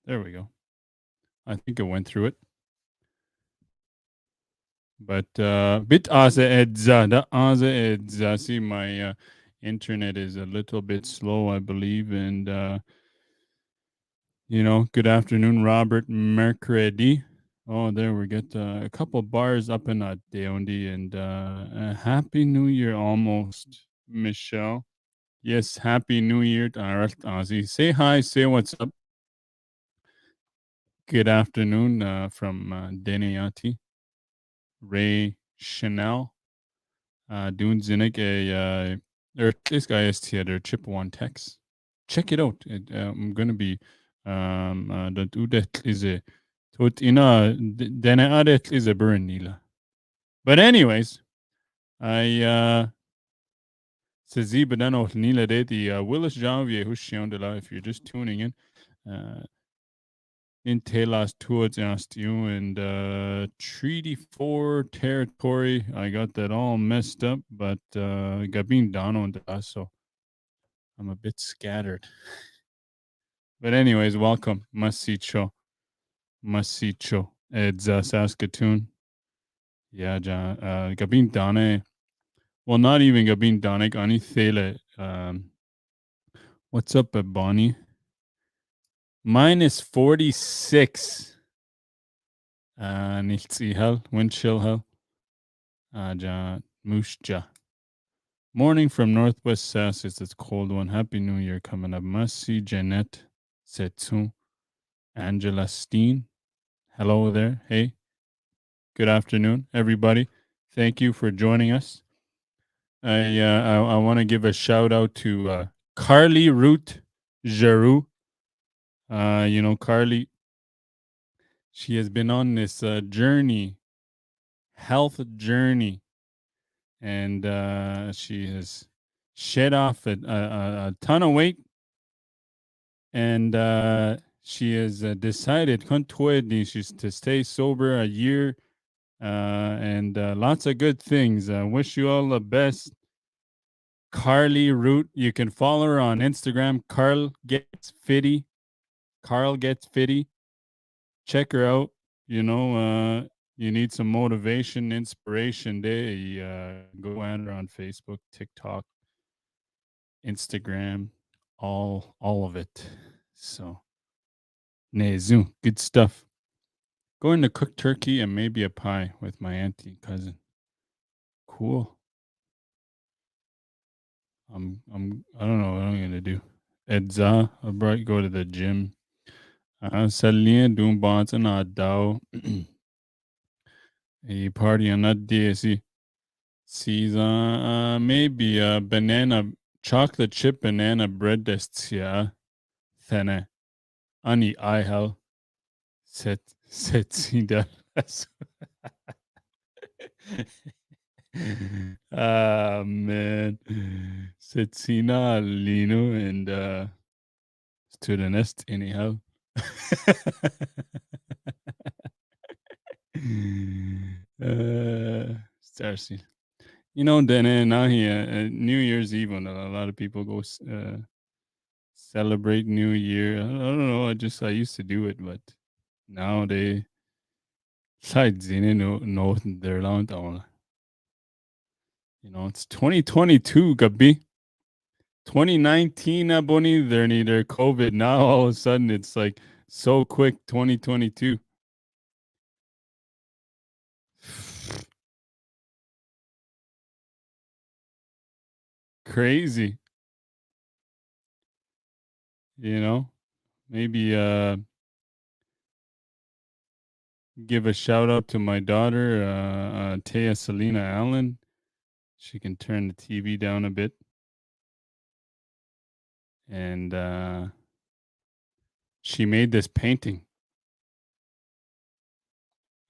There we go. I think it went through it. But bit edza. See, my internet is a little bit slow, I believe. And good afternoon, Robert Mercredi. Oh, there we get a couple bars up in Deondi, and Happy New Year almost, Michelle. Yes, Happy New Year to Ozzy. Say hi, say what's up. Good afternoon from Dene Yati, Ray Chanel, Dunzinik, this guy is here, Chipewyan Text. Check it out. I'm going to be, the Udet is a, Tut ina, Dene Adet is a Burnila. But anyways, I, Sazi Badano Nila de the Willis Janvier Hushiondela, if you're just tuning in. In Telas towards you and Treaty 4 territory. I got that all messed up, but Gabin Dano and so I'm a bit scattered. But anyways, welcome. Masicho. It's Saskatoon. Yeah, Gabin Dane. Well, not even Gabin Dane, Ani Thele. What's up, Bonnie? Minus 46. Nichts ihel, wind chill hell. Mushja. Morning from Northwest Sass. It's a cold one. Happy New Year coming up. Masi, Jeanette, Setsu, Angela Steen. Hello there. Hey. Good afternoon, everybody. Thank you for joining us. I want to give a shout out to Carly Root Giroux. Carly, she has been on this health journey, and she has shed off a ton of weight, and she has decided she's to stay sober a year, and lots of good things. I wish you all the best. Carly Root, you can follow her on Instagram. Carl Gets Fitty. Check her out. You need some motivation, inspiration. Go at her on Facebook, TikTok, Instagram, all of it. So, Nezu, good stuff. Going to cook turkey and maybe a pie with my auntie cousin. Cool. I don't know what I'm gonna do. Edza, I'll probably go to the gym. Salien doing bonds and a dao. A party on that DSC. Sees maybe a banana chocolate chip banana bread destia. Thene. Ani ihel. Set sida. Ah man. Setsina Lino and to the nest anyhow. Starseed. Then now here, New Year's Eve, when a lot of people go celebrate New Year. I don't know. I used to do it, but now they sides in no they're long. It's 2022, Gabi. 2019, Bonnie, they're neither COVID. Now all of a sudden it's like so quick, 2022. Crazy. Maybe give a shout out to my daughter, Taya Selena Allen. She can turn the TV down a bit. And she made this painting.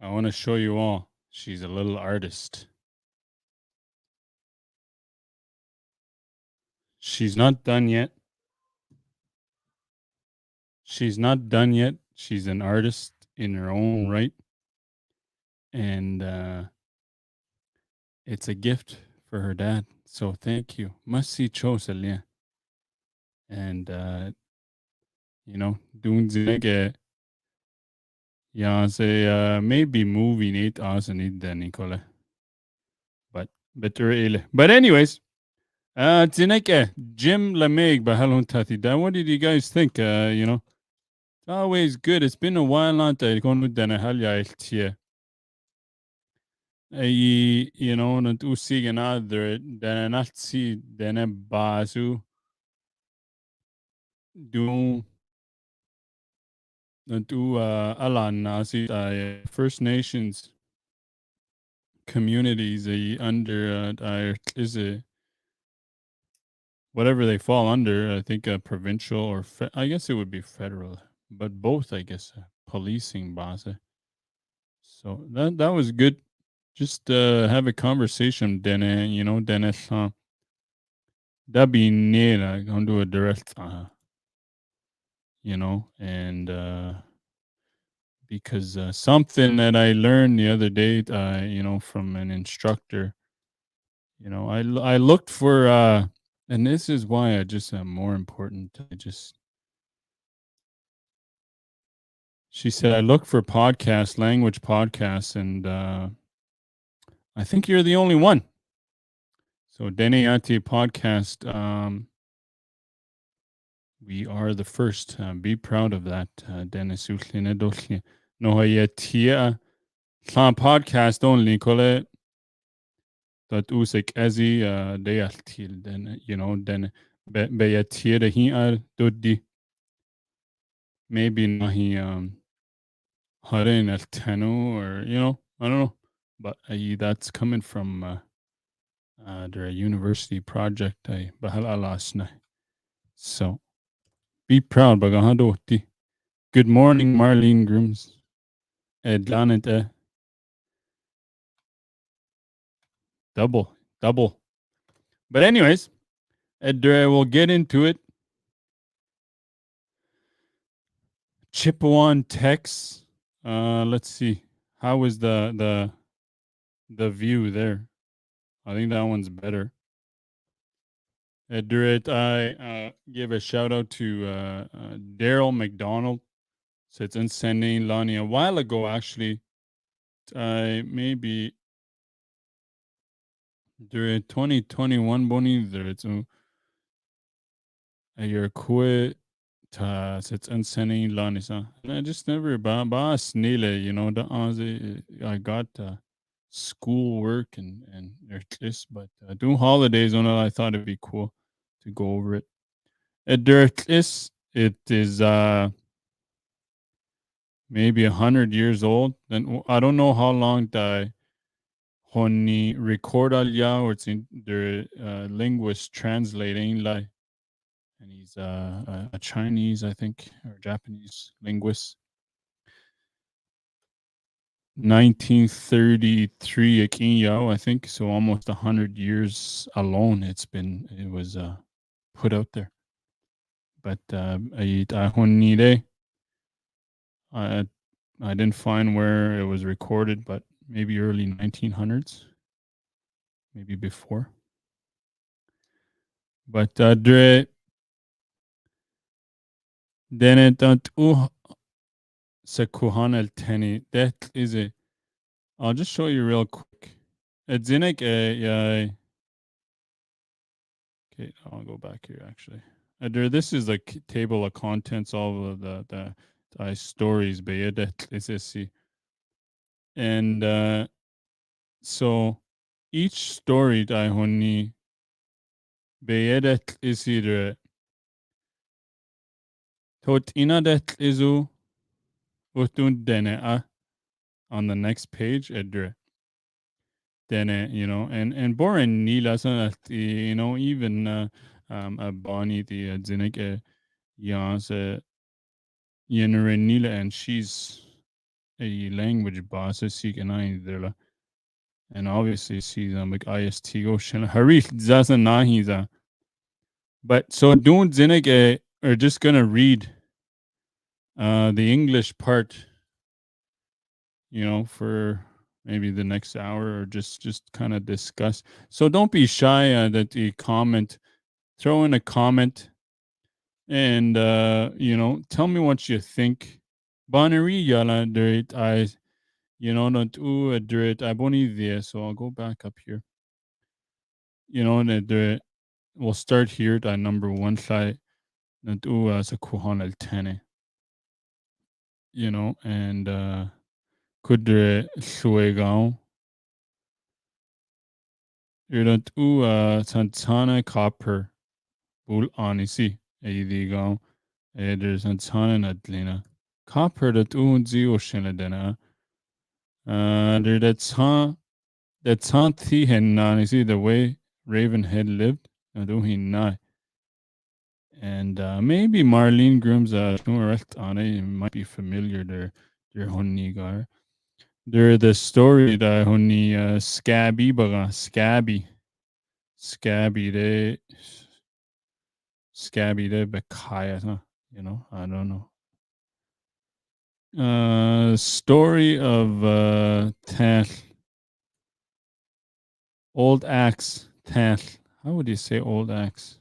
I want to show you all. She's a little artist. She's not done yet. She's an artist in her own right. And it's a gift for her dad. So thank you. Masi Chosalia. And doing Yeah, say maybe movie need us need the Nicola. But better ile. But anyways, Tineke, Jim Lameg Bahalon Tatida. What did you guys think? It's always good. It's been a while on Taikon Dana Halya Eltia. And to see another than not see then a basu do do alan nasi First Nations communities under is a whatever they fall under. I think provincial or I guess it would be federal, but both I guess policing base. So that was good. Just have a conversation, Dene. Dene dabi nera onto a direct, and because something that I learned the other day, from an instructor, I looked for, and this is why I just am more important. She said, I look for language podcasts, and I think you're the only one. So Dene Yati podcast, we are the first. Be proud of that, Dennis Utlin Edolli. No, Tia, podcast only, Colette. Dat usik ezi dealtil den den beyatir hi doddi maybe nahi harin el tenu, or I don't know, but that's coming from their university project bahal alasna. So be proud bagahadoti. Good morning, Marlene Grooms. Edlanet double. But anyways, we'll get into it. Chipewyan Text. Let's see. How is the view there? I think that one's better. Durit, I give a shout out to Daryl McDonald. So it's in sending Lonnie a while ago, actually. Maybe during 2021 boni it's your quit sits in sending Lonnie. And I just never snile, I got school work and this, but doing holidays on it, I thought it'd be cool to go over it. It is maybe 100 years old. And I don't know how long the honi record alya, or it's in the linguist translating like, and he's a Chinese, I think, or Japanese linguist. 1933 I think, so almost 100 years alone it was put out there. But I didn't find where it was recorded, but maybe early 1900s, maybe before. But then it don't Sekuhan el Teni. That is it. I'll just show you real quick. Zinek okay, I'll go back here actually. This is like table of contents, all of the stories beyedet SSC. And so each story daihoni beyedet is either tot inadet isu utun dene on the next page edre. Then and Boren Nila, even Bonnie the Zinik Yans Yenere Nila, and she's a language boss, and obviously she's like IST Ocean Harith Zazanahiza. But so doing Zinik are just gonna read the English part, for maybe the next hour, or just kind of discuss. So don't be shy that you comment, throw in a comment, and tell me what you think. Bonnery yala dirt I not dirt I boni there, so I'll go back up here. That we'll start here at number one side. Not as a kuhan al tene, and kudre suegao. Not santana copper bull anisi. Eidigao. There's santana nadlina. Copper that unzi oshenadena. There that's thi hen nan. You see the way Ravenhead lived. Not and maybe Marlene Groom's rest on it. Might be familiar there. Their honnigar. They're the story that honni scabby baga scabby de bekaya, huh? I don't know. Story of Tash. Old axe Tash. How would you say old axe?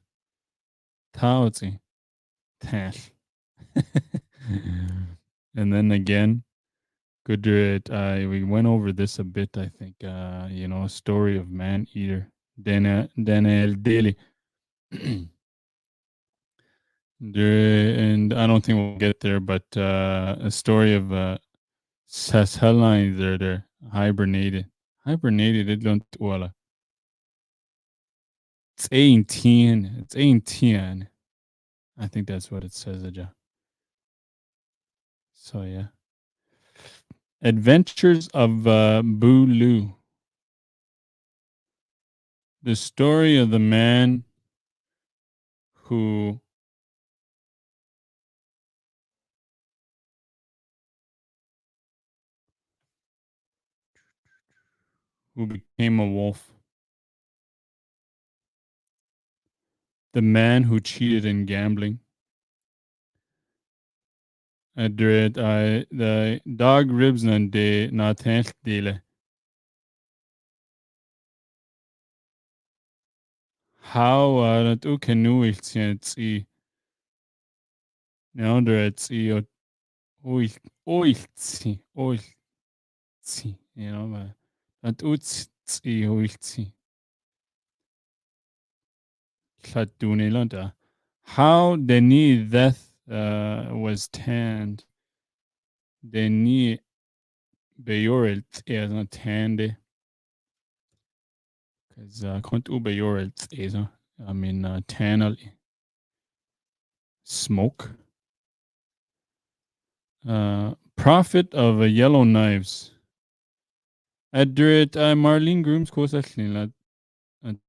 Taozi Tash. And then again, Gudrit, we went over this a bit, I think. A story of man eater. Dene el Daily. And I don't think we'll get there, but a story of Sashelines there hibernated. Hibernated don't wala. It's 18. It's 18. I think that's what it says, Aja. So yeah. Adventures of Bulu. The story of the man who became a wolf. The man who cheated in gambling. The dog ribs na de na dele. How dat ook genoeg is now there it's oiltsi. But dat utsi oiltsi. Lanta. How Dene death was tanned. Dene beyorelt is not tanned. Because kont beyorelt is I mean tannel smoke. Profit of yellow knives. Adret Marlene Grooms kosaslin la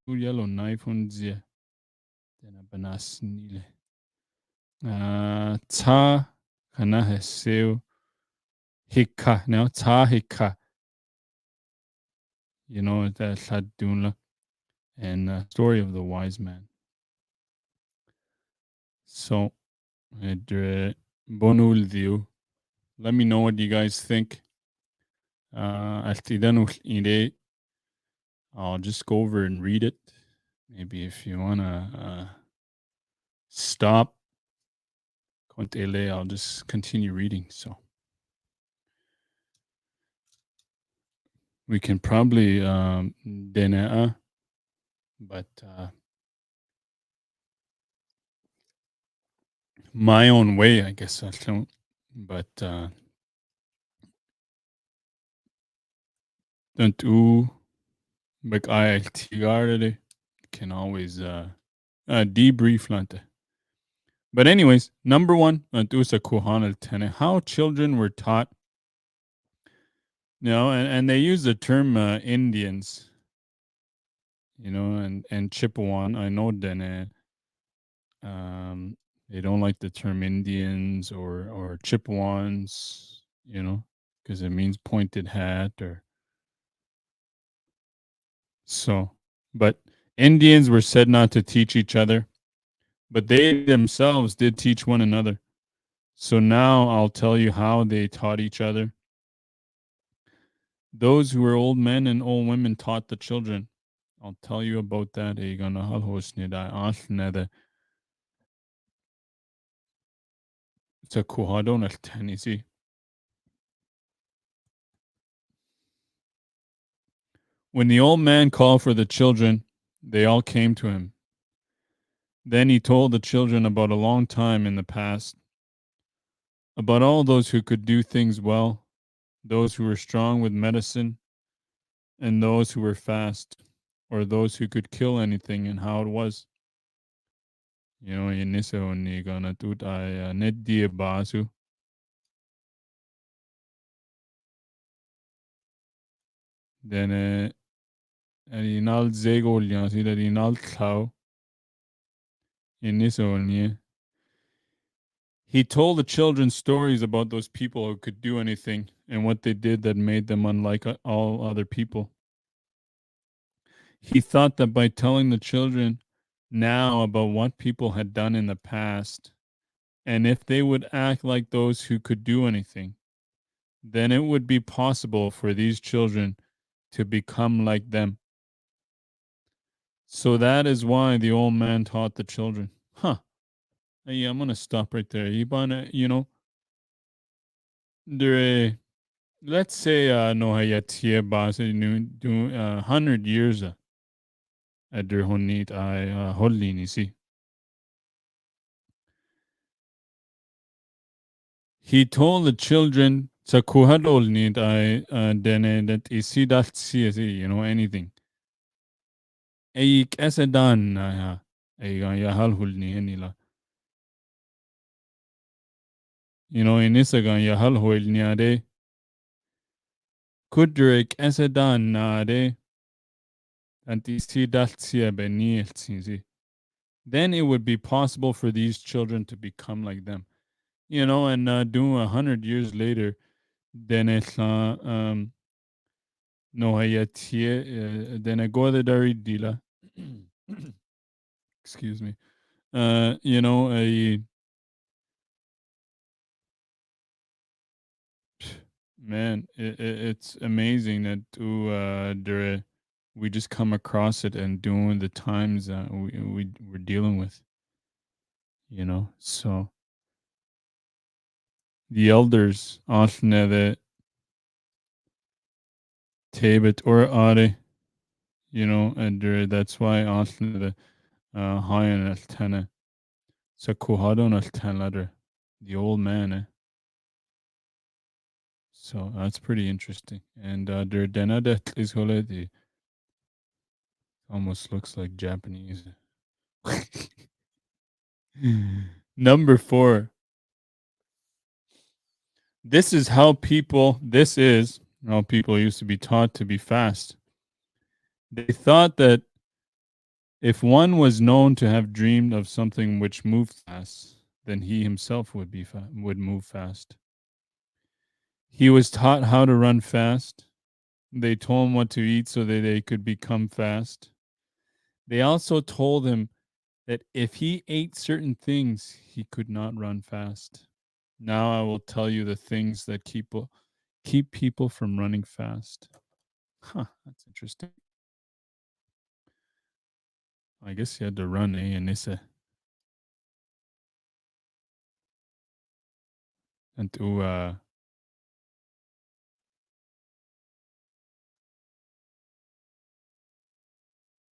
two yellow knife on zia. Then a banas nile. Ta kana heseu hika now ta hika. That Sadunla and story of the wise man. So bonul view. Let me know what you guys think. I'll just go over and read it. Maybe if you wanna stop, I'll just continue reading. So we can probably but my own way, I guess I don't. But don't do like I can always debrief lante. But anyways, number one, how children were taught. And they use the term Indians. And Chipewyan. I know Dene. They don't like the term Indians or Chipewyans, because it means pointed hat or so. But Indians were said not to teach each other, but they themselves did teach one another. So now I'll tell you how they taught each other. Those who were old men and old women taught the children. I'll tell you about that. It's a kuhadon al tenisi. When the old man called for the children, they all came to him. Then he told the children about a long time in the past, about all those who could do things well, those who were strong with medicine, and those who were fast, or those who could kill anything, and how it was. Inisa ni gana tut ay net die basu. Then inal zego liansi that inal tau. Inisa ni. He told the children stories about those people who could do anything and what they did that made them unlike all other people. He thought that by telling the children now about what people had done in the past, and if they would act like those who could do anything, then it would be possible for these children to become like them. So that is why the old man taught the children. Huh. Hey, I'm going to stop right there. There, let's say, no hayatia bas, 100 years at der honit, I hollini, see. He told the children, Sakuhadol need I dene that isi dat see, anything. Eik esedan yahal hulni henila. In Isagan yahal hulni ade. Kudrik esedan ade. And isi dat see beni eltsinzi. Then it would be possible for these children to become like them. And doing 100 years later, then it's no hayatie then I go the dari dila. Excuse me. A man, it's amazing that we just come across it and doing the times that we're dealing with. So the elders often the tabit or are, and that's why often the Hayan Altana. So Kuhadon Altan the old man. So that's pretty interesting. And der Denadet is the almost looks like Japanese. Number 4. This is how people used to be taught to be fast. They thought that if one was known to have dreamed of something which moved fast, then he himself would move fast. He was taught how to run fast. They told him what to eat so that they could become fast. They also told him that if he ate certain things, he could not run fast. Now I will tell you the things that keep people from running fast. Huh, that's interesting. I guess he had to run, Anissa. And to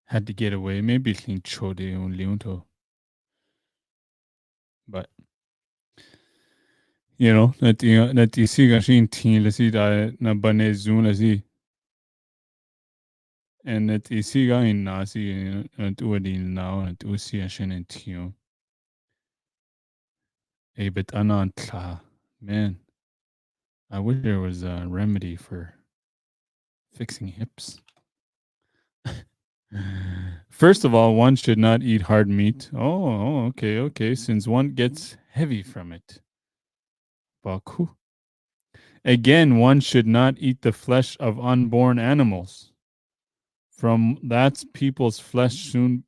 had to get away. Maybe clean chode on but that you see gashin teen let's see that na bane zoom let's see and that you see in nasi and uadin now and to see a shin and tio a bit anantla man. I wish there was a remedy for fixing hips. First of all, one should not eat hard meat. Oh, okay. Since one gets heavy from it. Baku. Again, one should not eat the flesh of unborn animals. From that people's flesh soon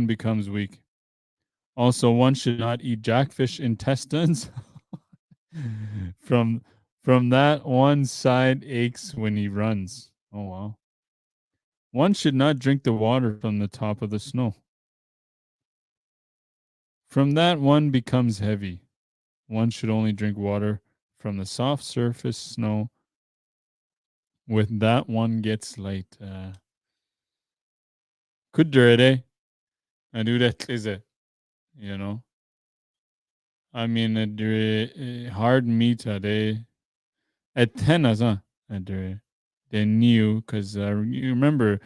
becomes weak. Also, one should not eat jackfish intestines. from that one side aches when he runs. Oh wow. One should not drink the water from the top of the snow. From that one becomes heavy. One should only drink water from the soft surface snow with that one gets late. Could do I do that is it, you know. I mean, hard meat at 10 as they knew because you remember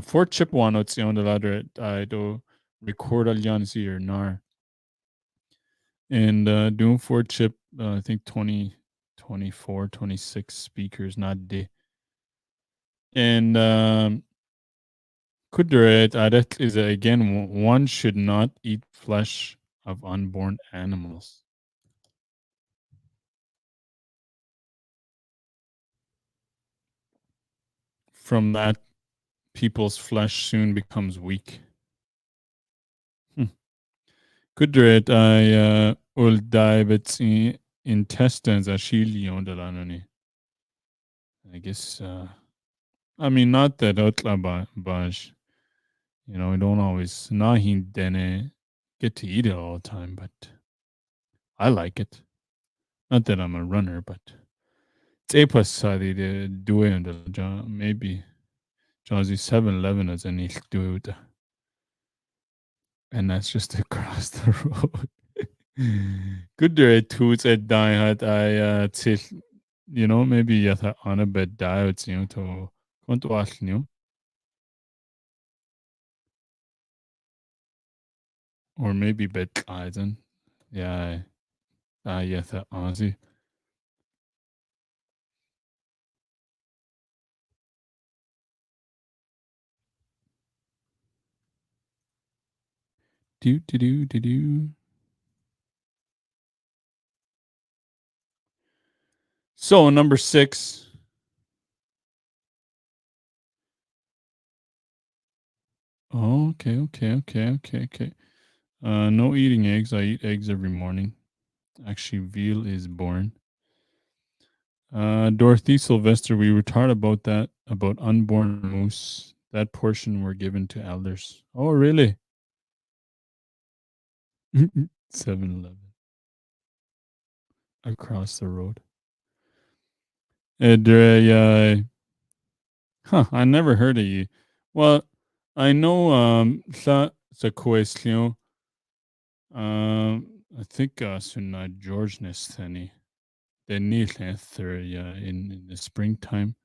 for Chipewyan it's on the ladder I do record alliancy or nar and doing for chip I think 20, 24, 26 speakers not day and Kudret adet is again one should not eat flesh of unborn animals. From that, people's flesh soon becomes weak. Kudret I ul diabetes intestines ashili on the lanani. I guess I mean not that otla bash. You know, I don't always nahin dene get to eat it all the time, but I like it. Not that I'm a runner, but it's sadi de do it maybe Jazzy 7-Eleven as an dude. And that's just across the road. Good there toots at die hat I till you know, maybe yet on a bed diodes, you know, to konto new or maybe bed eisen. Yeah, yet Aussie. Do. So number 6. Oh, okay. No eating eggs. I eat eggs every morning. Actually, veal is born. Dorothy Sylvester, we were taught about that, about unborn moose. That portion were given to elders. Oh, really? 7-Eleven across the road. I never heard of you. Well, I know sa question. I think Sunna George Nestani. The Nilethur in the springtime.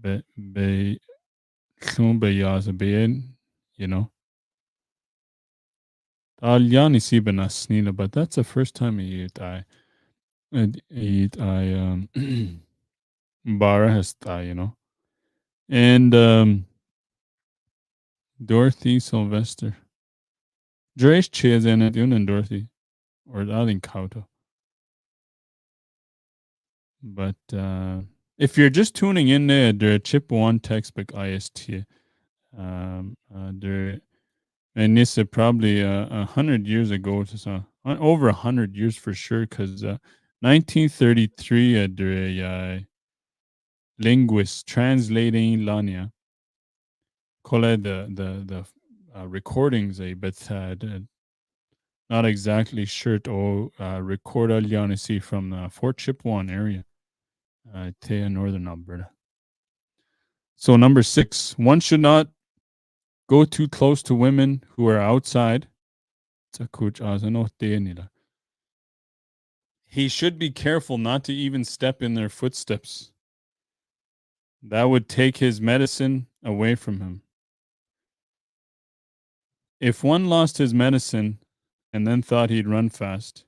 Be you know. Alyani Siban Asnila, but that's the first time I Bara has you know. And Dorothy Sylvester. Dresh Chiz and Unan Dorothy. Or Alin Kauto. But if you're just tuning in there, the Chipewyan Textbook IST, there and this is probably 100 years ago, so over 100 years for sure, because 1933, the linguist translating Lania, called the recordings, but not exactly sure to record Alianisi from Fort Chipewyan area, northern Alberta. So number 6, one should not go too close to women who are outside. He should be careful not to even step in their footsteps. That would take his medicine away from him. If one lost his medicine and then thought he'd run fast,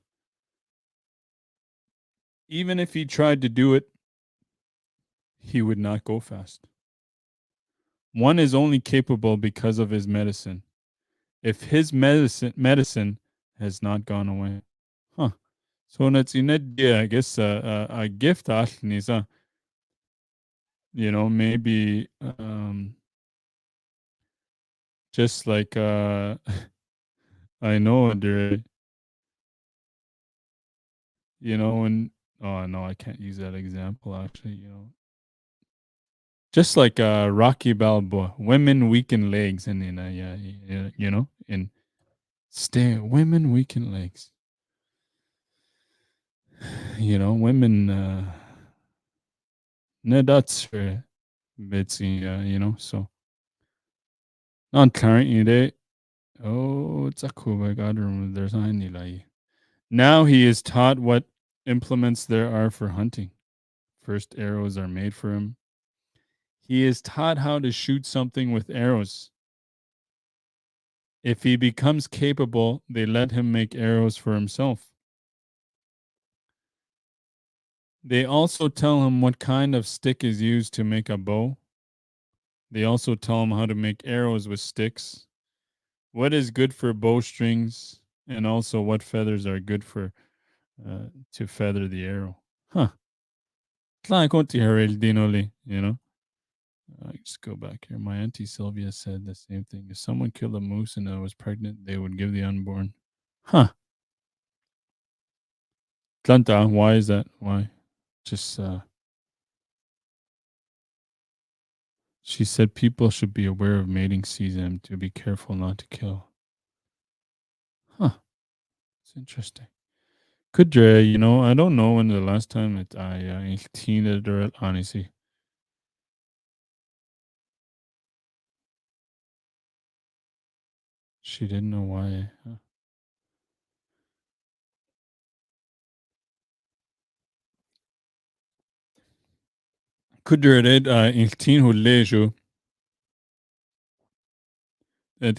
even if he tried to do it, he would not go fast. One is only capable because of his medicine. If his medicine has not gone away. Huh. So that's in it, yeah, I guess a gift Nisa. You know, maybe just like I know there you know, and oh no, I can't use that example actually, you know. Just like Rocky Balboa, women weaken legs and yeah, you know, and stay women weaken legs. You know, women Ne that's bitsy, so non current ide. Oh, it's a cool. I got to remember. There's any like. Now he is taught what implements there are for hunting. First arrows are made for him. He is taught how to shoot something with arrows. If he becomes capable, they let him make arrows for himself. They also tell him what kind of stick is used to make a bow. They also tell him how to make arrows with sticks, what is good for bowstrings, and also what feathers are good for to feather the arrow. Huh. Tla konti harel dinoli, I just go back here. My auntie Sylvia said the same thing. If someone killed a moose and was pregnant, they would give the unborn. Huh. Tlanta, why is that? Why? Just she said people should be aware of mating season to be careful not to kill. Huh. It's interesting. Could I don't know when the last time that I seen it or honestly. She didn't know why. Could there it in teen who leisure that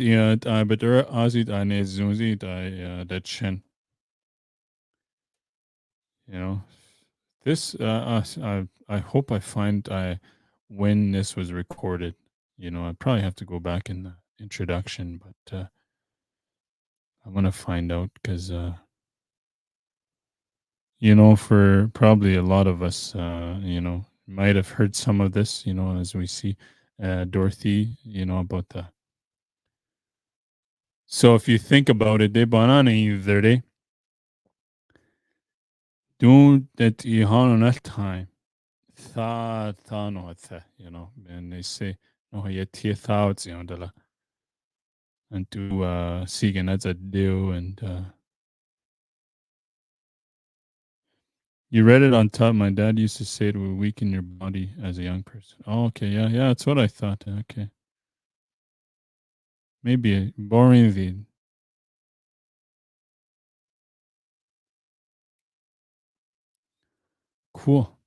but there azit ane zunzi that chen. You know, this I hope I find when this was recorded. I probably have to go back in the introduction, but I'm gonna find out because for probably a lot of us, might have heard some of this. As we see, Dorothy, about the. So if you think about it, they banana either they do that you on that time. Tha no tha, and they say no ye tia thoughts, de la and do sigen as a do and you read it on top. My dad used to say it would weaken your body as a young person. Oh, okay, yeah, that's what I thought. Okay. Maybe a boring vid. Cool.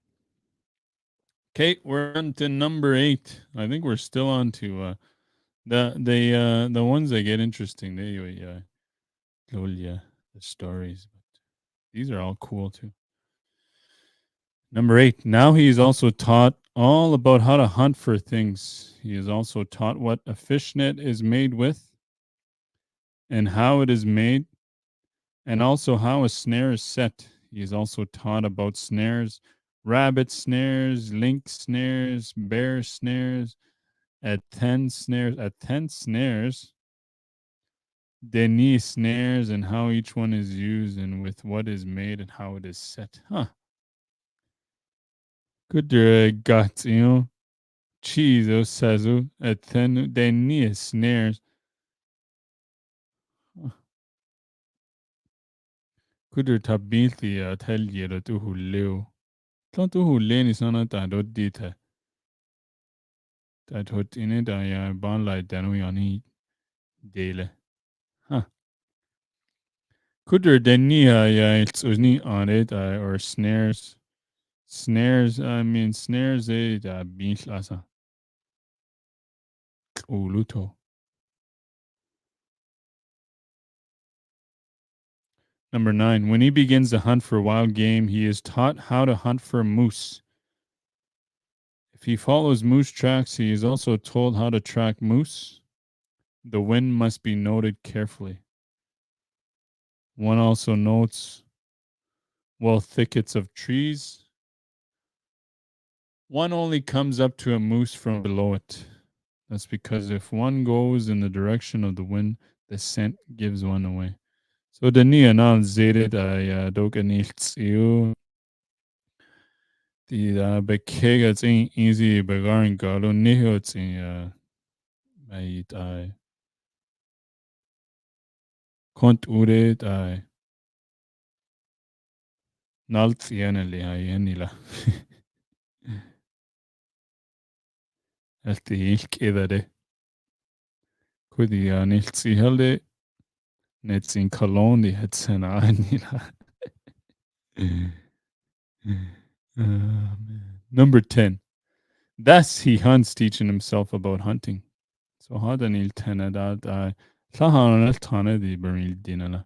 Okay, we're on to number 8. I think we're still on to the ones that get interesting. They yeah, the stories. But these are all cool too. Number 8. Now he is also taught all about how to hunt for things. He is also taught what a fish net is made with and how it is made, and also how a snare is set. He is also taught about snares, rabbit snares, lynx snares, bear snares, at 10 snares, Dene snares, and how each one is used and with what is made and how it is set. Huh. Good guts, Cheese, sazu, at 10 Dene snares. Kudur tabilti tell you to who live. Don't who lane is on a dot dita. That hot in it, I ban like Danuyani daily. Huh. Could there Dene, it's only on it, or snares. Snares, I mean, snares, beans lasa. Uluto. Number 9. When he begins to hunt for wild game, he is taught how to hunt for moose. If he follows moose tracks, he is also told how to track moose. The wind must be noted carefully. One also notes well thickets of trees. One only comes up to a moose from below it. That's because if one goes in the direction of the wind, the scent gives one away. So the nia nan zedet I dog anils you the bekega it's easy begarin galo niho it's in I kont uret I nalt yeneli I yenila. Allt idare. Kudi niltsi helde. Netsin koloni hetsena anila. Number 10. Thus he hunts, teaching himself about hunting. So hadanil tenadad sahanal tana di baril dinala.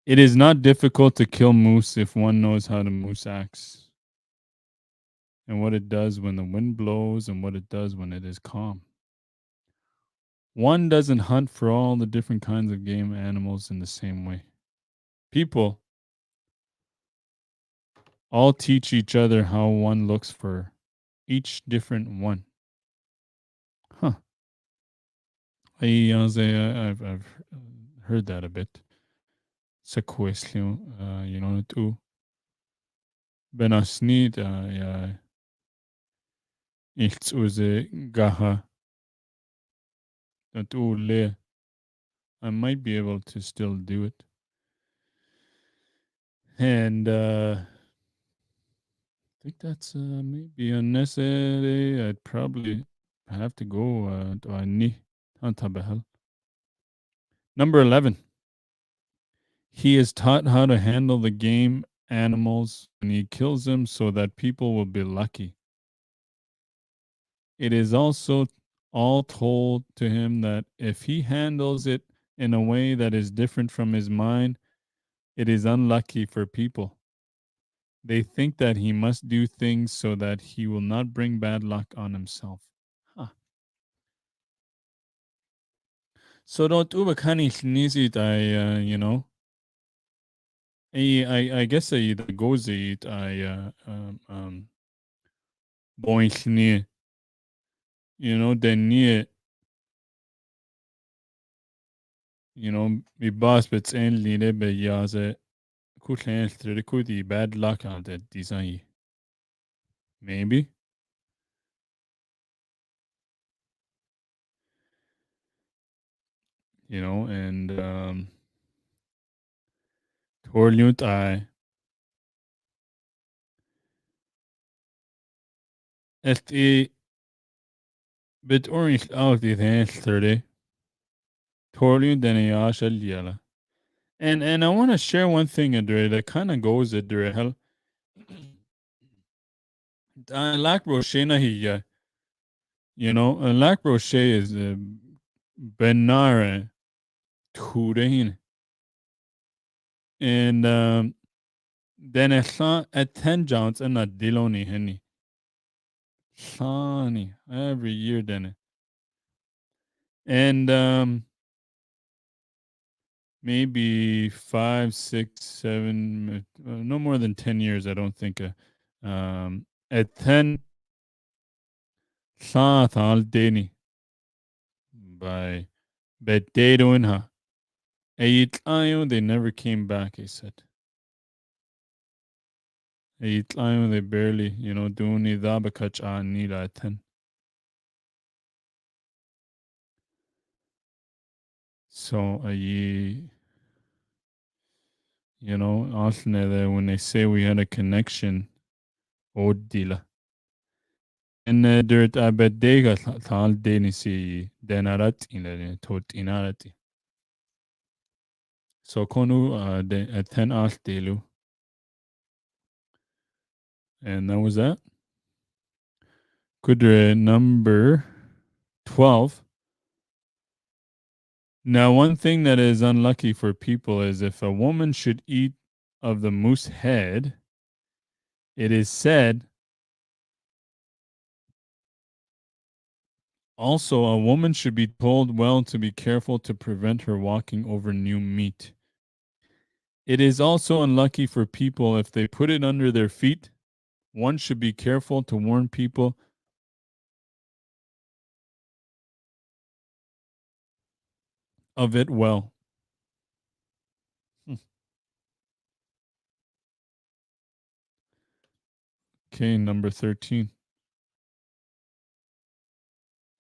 It is not difficult to kill moose if one knows how the moose acts and what it does when the wind blows and what it does when it is calm. One doesn't hunt for all the different kinds of game animals in the same way. People all teach each other how one looks for each different one. Huh. I've heard that a bit. Sa question, tu benasnid ilts uze gaha tu le. I might be able to still do it. And I think that's maybe unnecessary. I'd probably have to go to Ani Antabahal. Number 11. He is taught how to handle the game animals and he kills them so that people will be lucky. It is also all told to him that if he handles it in a way that is different from his mind, it is unlucky for people. They think that he must do things so that he will not bring bad luck on himself. Huh. So don't ubakani sneezit I guess I the goes it boing sne then near mi boss bets endly be yaze kutlen kudi bad luck on that design. Maybe. And Torlunt I et bit orange out the hand 30. Torlunt Dene Yati. And I want to share one thing Adre that kind of goes Adre hell. Lac Rochena he Lac Roche is Benare Turin. And then I saw at 10 Jones and a Diloni Henny. Sunny every year then. And maybe 5, 6, 7, no more than 10 years, I don't think. At 10, Thal Deni by Bededwinha. They never came back, he said. They barely, Duni Dabakach Nila at 10. So, often when they say we had a connection, Odila. And dirt abedega thal denisi denarat in tot inarati. So konu de 10 alt delu. And that was that. Kudre number 12. Now, one thing that is unlucky for people is if a woman should eat of the moose head, it is said also a woman should be told well to be careful to prevent her walking over new meat. It is also unlucky for people if they put it under their feet. One should be careful to warn people of it well. Okay, number 13.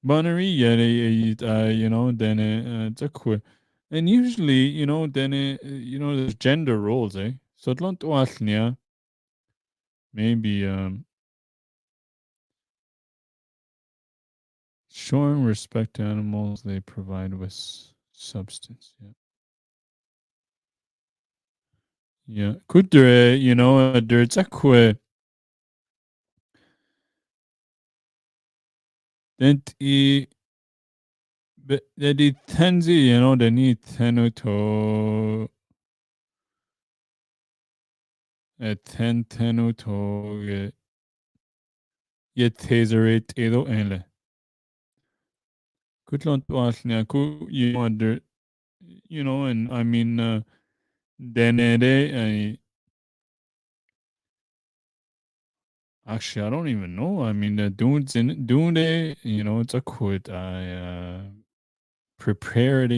Binary, yeah, then it's a queer. And usually, then there's gender roles, eh? So don't ask maybe Showing respect to animals they provide with substance. Yeah. Yeah. Kudre, there's a quick. Dent I the tenzi, the need tenuto tenuto ye taserate edo ele. Kutlont wasnya ku under and I mean denere actually I don't even know. I mean dunes in dune, it's a quit. I prepare it,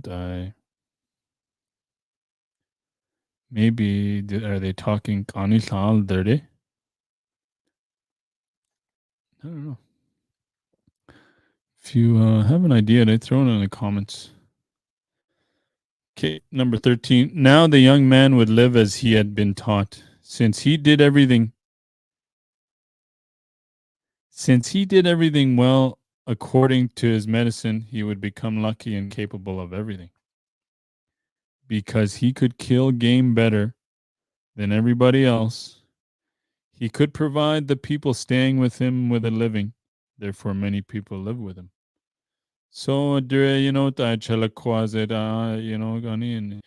I maybe are they talking kanisal dirty? I don't know. If you have an idea, they throw it in the comments. Okay, number 13. Now the young man would live as he had been taught. Since he did everything well according to his medicine, he would become lucky and capable of everything. Because he could kill game better than everybody else, he could provide the people staying with him with a living. Therefore, many people live with him. So, ta chala kwazeda, gani in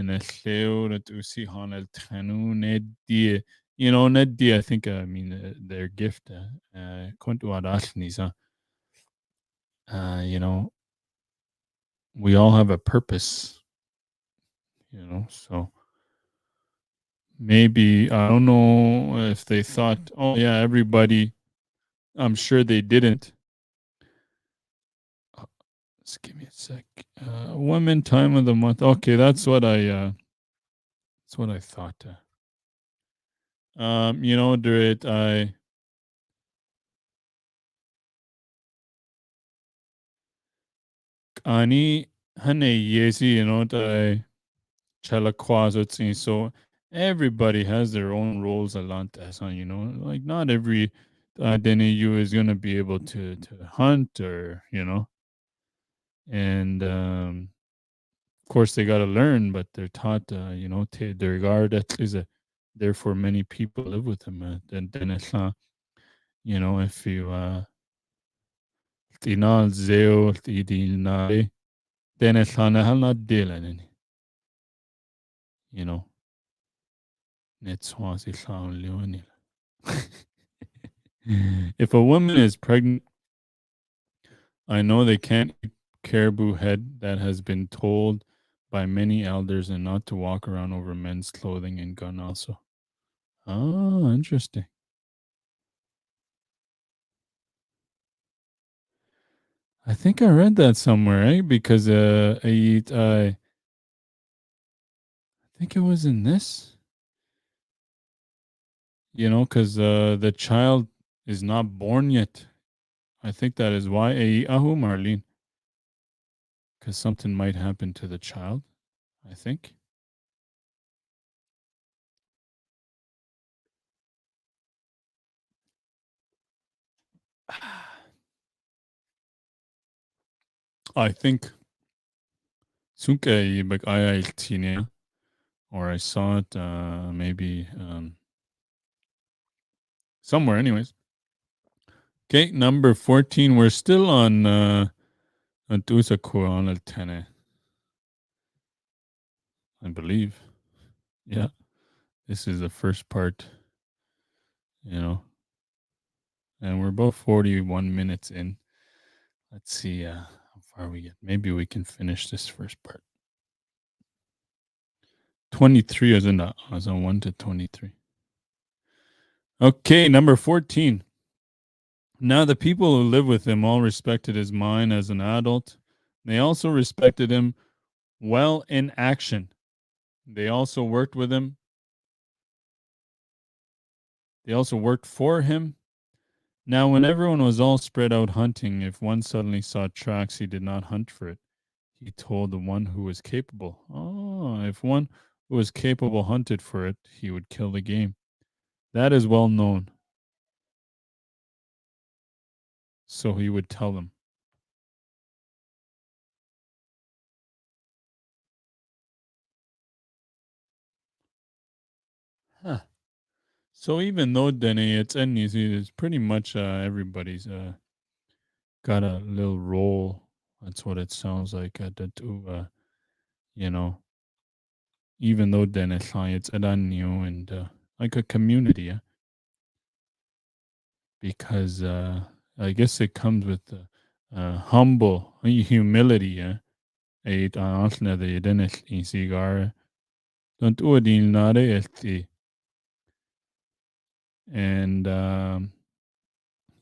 a lleo that usi hanel tanu nedie. Nedie, I think, I mean, their gift, kontu adashnisa. We all have a purpose, so maybe, I don't know if they thought, oh, yeah, everybody, I'm sure they didn't. Just give me a sec. Women time of the month. Okay, that's what I thought. Durit, Ani hane yesi, chala so everybody has their own roles alantas, like not every Dene you is gonna be able to hunt or and of course they gotta learn, but they're taught the regard that is a therefore many people live with them. Then it's not, if you tinal zeo tidinare, then it's not dealing, you know. If a woman is pregnant, I know they can't eat caribou head that has been told by many elders and not to walk around over men's clothing and gun also. Oh, interesting. I think I read that somewhere, eh? Because I think it was in this, because the child is not born yet. I think that is why ahu Marlene, because something might happen to the child. I think. I think Sunke like I or I saw it maybe somewhere. Anyways, okay, number 14. We're still on Antusa on el Tene, I believe. Yeah, this is the first part. And we're about 41 minutes in. Let's see how far we get. Maybe we can finish this first part. 23 is on 1 to 23. Okay, number 14. Now the people who lived with him all respected his mind as an adult. They also respected him well in action. They also worked with him. They also worked for him. Now, when everyone was all spread out hunting, if one suddenly saw tracks, he did not hunt for it. He told the one who was capable. Oh, if one who was capable hunted for it, he would kill the game. That is well known. So he would tell them. Huh. So even though Dene Yati is pretty much everybody's got a little role. That's what it sounds like. You know, even though Dene it's Adanyo and like a community, because I guess it comes with humble humility. Eight ansna the Dene in cigar. Don't udin nare elti. And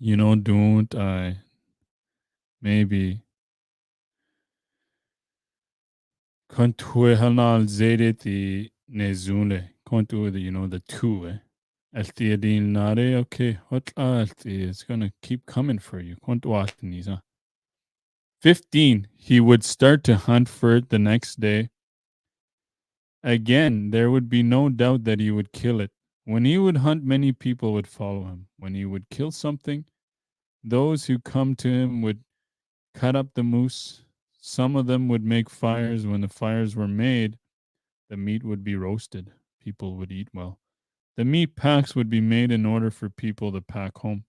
don't I maybe Kontu hanal zedeti nezule. Kontu the two. Alti adin nare. Okay, what alti is gonna keep coming for you. Kontu altiniza. 15. He would start to hunt for it the next day. Again, there would be no doubt that he would kill it. When he would hunt, many people would follow him. When he would kill something, those who come to him would cut up the moose. Some of them would make fires. When the fires were made, the meat would be roasted. People would eat well. The meat packs would be made in order for people to pack home.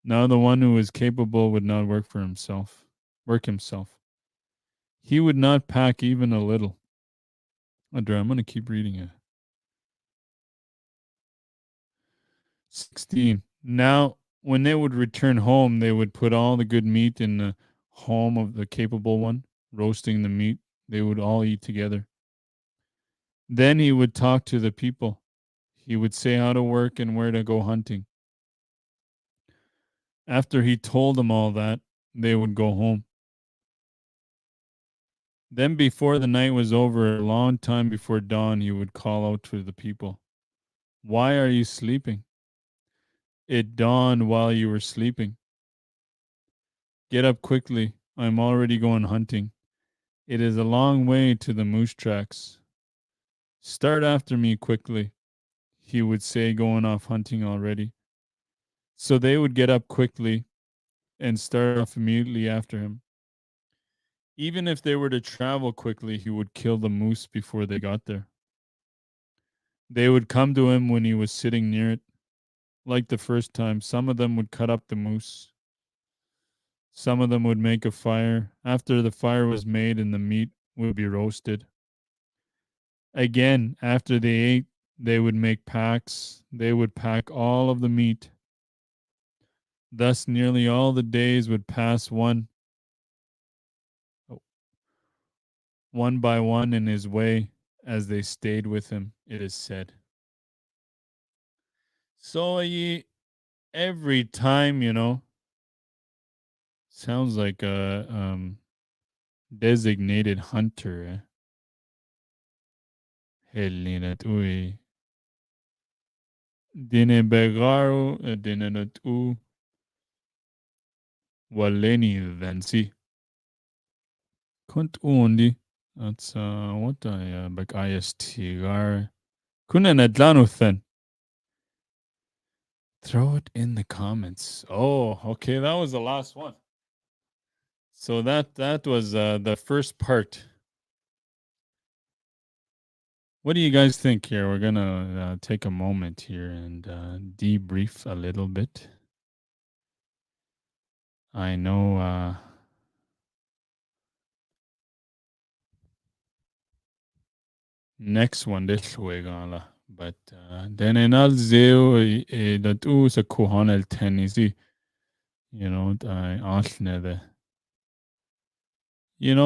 Now the one who was capable would not work himself. He would not pack even a little. Andrea, I'm going to keep reading it. 16. Now, when they would return home, they would put all the good meat in the home of the capable one, roasting the meat. They would all eat together. Then he would talk to the people. He would say how to work and where to go hunting. After he told them all that, they would go home. Then, before the night was over, a long time before dawn, he would call out to the people, "Why are you sleeping? It dawned while you were sleeping. Get up quickly. I'm already going hunting. It is a long way to the moose tracks. Start after me quickly," he would say, going off hunting already. So they would get up quickly and start off immediately after him. Even if they were to travel quickly, he would kill the moose before they got there. They would come to him when he was sitting near it. Like the first time, some of them would cut up the moose. Some of them would make a fire. After the fire was made and the meat would be roasted. Again, after they ate, they would make packs. They would pack all of the meat. Thus, nearly all the days would pass one by one in his way as they stayed with him, it is said. So every time, sounds like a designated hunter. Helena tui. Dine begaro dine tu waleni vensi. Kunt undi. That's what I bak ISTR. Kunen adlanuthen. Throw it in the comments. Oh, okay, that was the last one. So that was the first part. What do you guys think here? We're gonna take a moment here and debrief a little bit. I know next one this way gala, but then enal zeo that sa kuhan el tenisi, I asne the,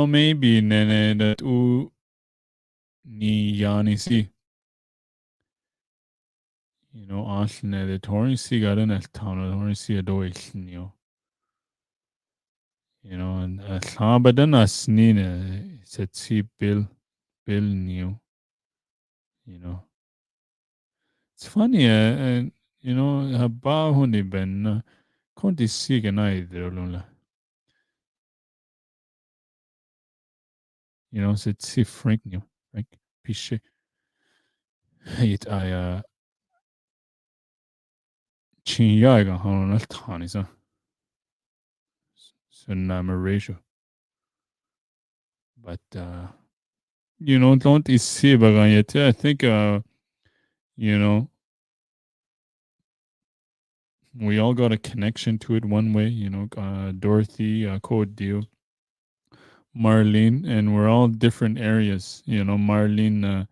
maybe nene that ni yani si, asne the torin si garan el town torin si ado and sabadan asnine set si bill new, you know. It's funny, and haba hundi ben konti si ganai idrolula. Set si Frank new, Frank piche. It I chin yaga hono tani sa. So Malaysia. But don't isi bagayete. I think we all got a connection to it one way. Dorothy, Code Deal, Marlene, and we're all different areas. Marlene,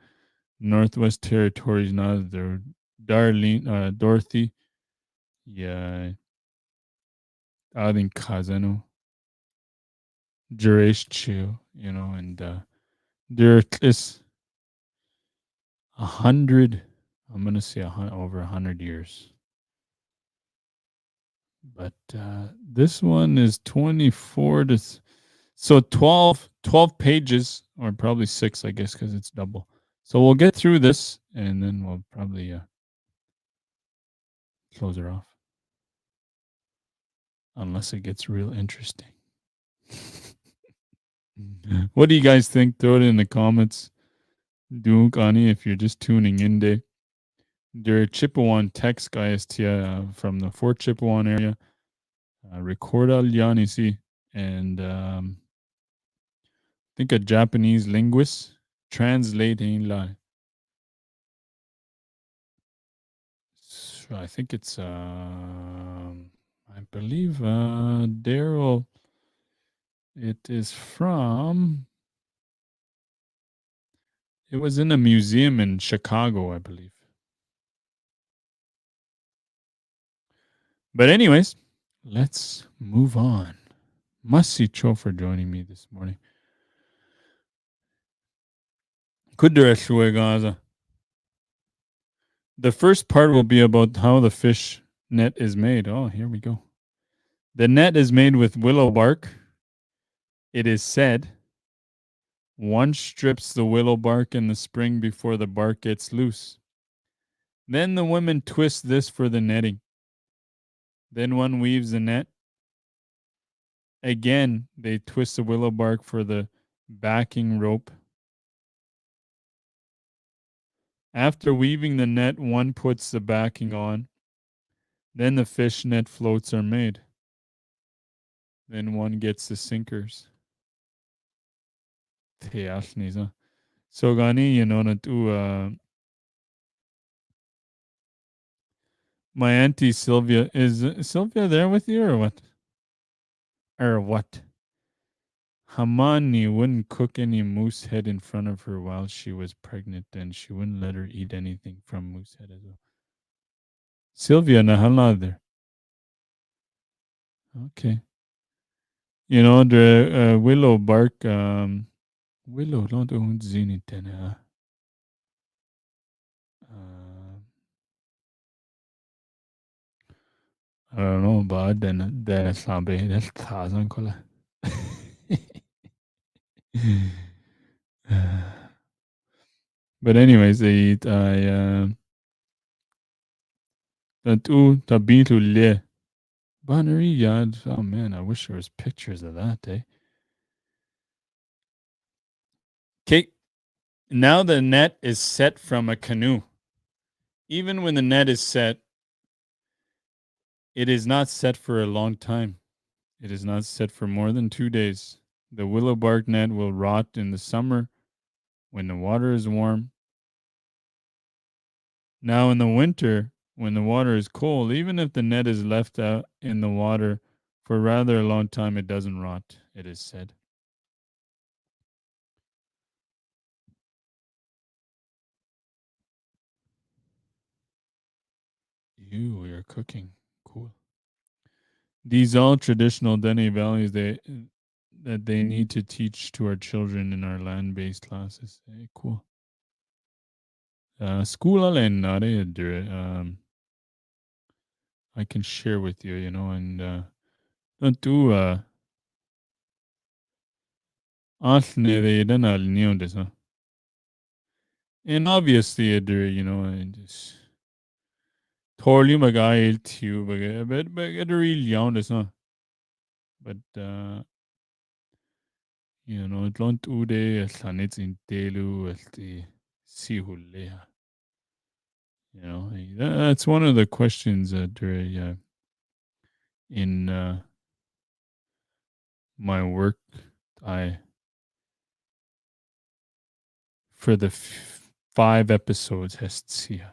Northwest Territories. Now they're Darlene, Dorothy. Yeah, Adin Kazano, Juresh Chiu. And there is 100. I'm gonna say over 100 years. But this one is 24 to so 12 pages, or probably 6, I guess, because it's double. So we'll get through this and then we'll probably close her off, unless it gets real interesting. What do you guys think? Throw it in the comments. Dunkani, if you're just tuning in day. There Chipewyan Text guys from the Fort Chipewyan area. Recorda Lyanisi, and I think a Japanese linguist translating lie. So I think it's I believe Daryl. It is from. It was in a museum in Chicago, I believe. But anyways, let's move on. Masi Cho for joining me this morning. The first part will be about how the fish net is made. Oh, here we go. The net is made with willow bark. It is said one strips the willow bark in the spring before the bark gets loose. Then the women twist this for the netting. Then one weaves the net. Again, they twist the willow bark for the backing rope. After weaving the net, one puts the backing on. Then the fish net floats are made. Then one gets the sinkers. So gani, my auntie Sylvia, is Sylvia there with you or what? Or what? Hamani wouldn't cook any moose head in front of her while she was pregnant, and she wouldn't let her eat anything from moose head as well. Sylvia nahalad. Okay. The willow bark, willow, don't zini tena. I don't know, but then there's something that's thousand color. But anyways, they eat Tatu tabitu le. Bannery yard. Oh man, I wish there was pictures of that day. Okay, now the net is set from a canoe. Even when the net is set, it is not set for a long time. It is not set for more than 2 days. The willow bark net will rot in the summer when the water is warm. Now in the winter, when the water is cold, even if the net is left out in the water for rather a long time, it doesn't rot, it is said. We are cooking. Cool. These all traditional Dene values that they need to teach to our children in our land-based classes. Hey, cool. School I can share with you, and don't do and obviously and just totally magail to but it really young this but don't do the sanits in telu the sihuleha. That's one of the questions that in my work I for the 5 episodes has here.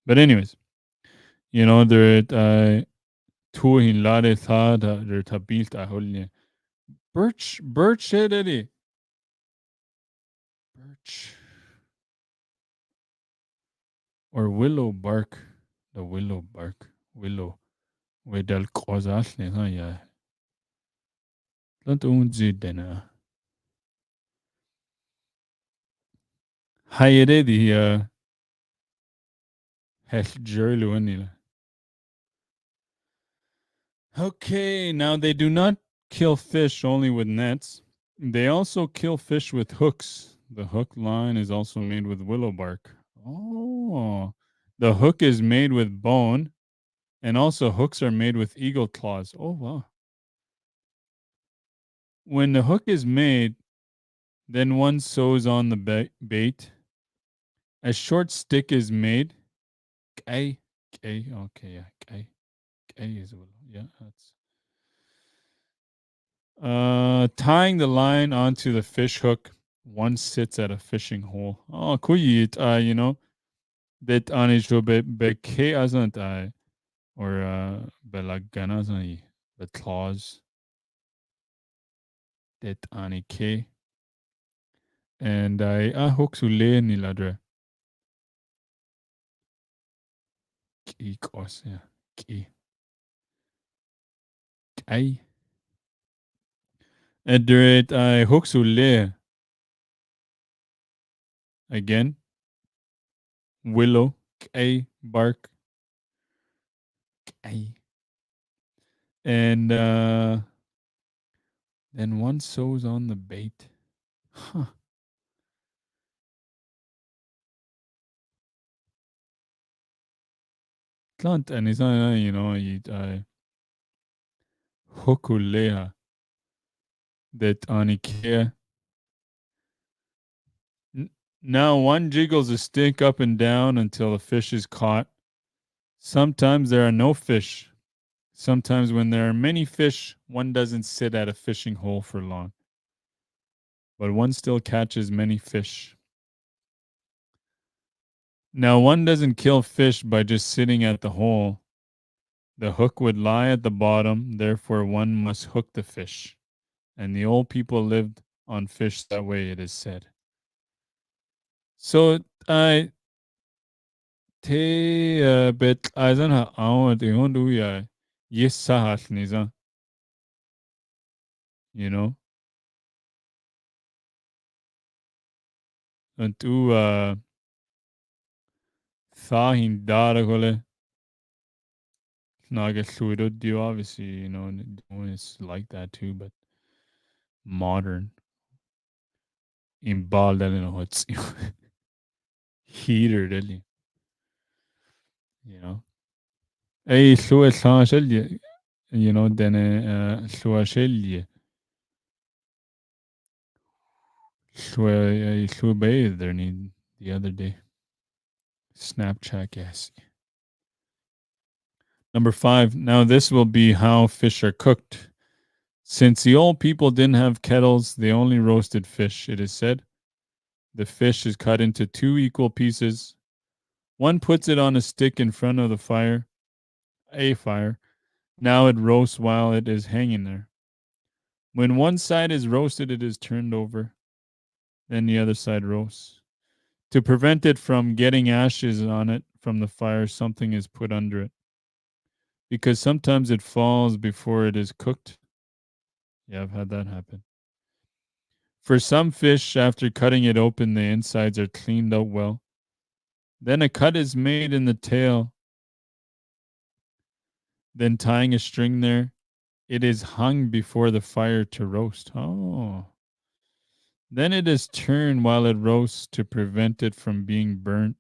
But anyways, there tuhin lade thada der tabilt a holne. Birch shederi. Birch or willow bark. The willow bark. Willow. Wedal qozal ne ha ya. Lant unzi dena. Hayere di hel jerlu anila. Okay, now they do not kill fish only with nets. They also kill fish with hooks. The hook line is also made with willow bark. Oh, the hook is made with bone, and also hooks are made with eagle claws. Oh, wow. When the hook is made, then one sews on the bait. A short stick is made. Okay, yeah, is willow. Yeah, that's tying the line onto the fish hook. One sits at a fishing hole. Oh, kuyit, bet anisho be ke asant or belagana zani the claws that ani ke and I hook sule ni ladre ki kos yeah ki ai and I hook sule again willow a bark a and then one sews on the bait. Huh. Plant and it's hokulea that anikea. Now one jiggles a stick up and down until the fish is caught. Sometimes there are no fish. Sometimes when there are many fish, one doesn't sit at a fishing hole for long. But one still catches many fish. Now one doesn't kill fish by just sitting at the hole. The hook would lie at the bottom, therefore one must hook the fish. And the old people lived on fish that way, it is said. So I te bet aizan ha aon de hondu ya yes sahal nizan. You know? And tu thahin dara gole. Naga Suido, obviously, it's like that too, but modern. In Baldalino, it's heater, really. You know. Hey, Sua Sanchelia, then Sua Shelia. Sua bathed there the other day. Snapchat, yes. Number 5. Now, this will be how fish are cooked. Since the old people didn't have kettles, they only roasted fish, it is said. The fish is cut into 2 equal pieces. One puts it on a stick in front of the fire, a fire. Now it roasts while it is hanging there. When one side is roasted, it is turned over. Then the other side roasts. To prevent it from getting ashes on it from the fire, something is put under it. Because sometimes it falls before it is cooked. Yeah, I've had that happen. For some fish, after cutting it open, the insides are cleaned out well. Then a cut is made in the tail. Then tying a string there, it is hung before the fire to roast. Oh. Then it is turned while it roasts to prevent it from being burnt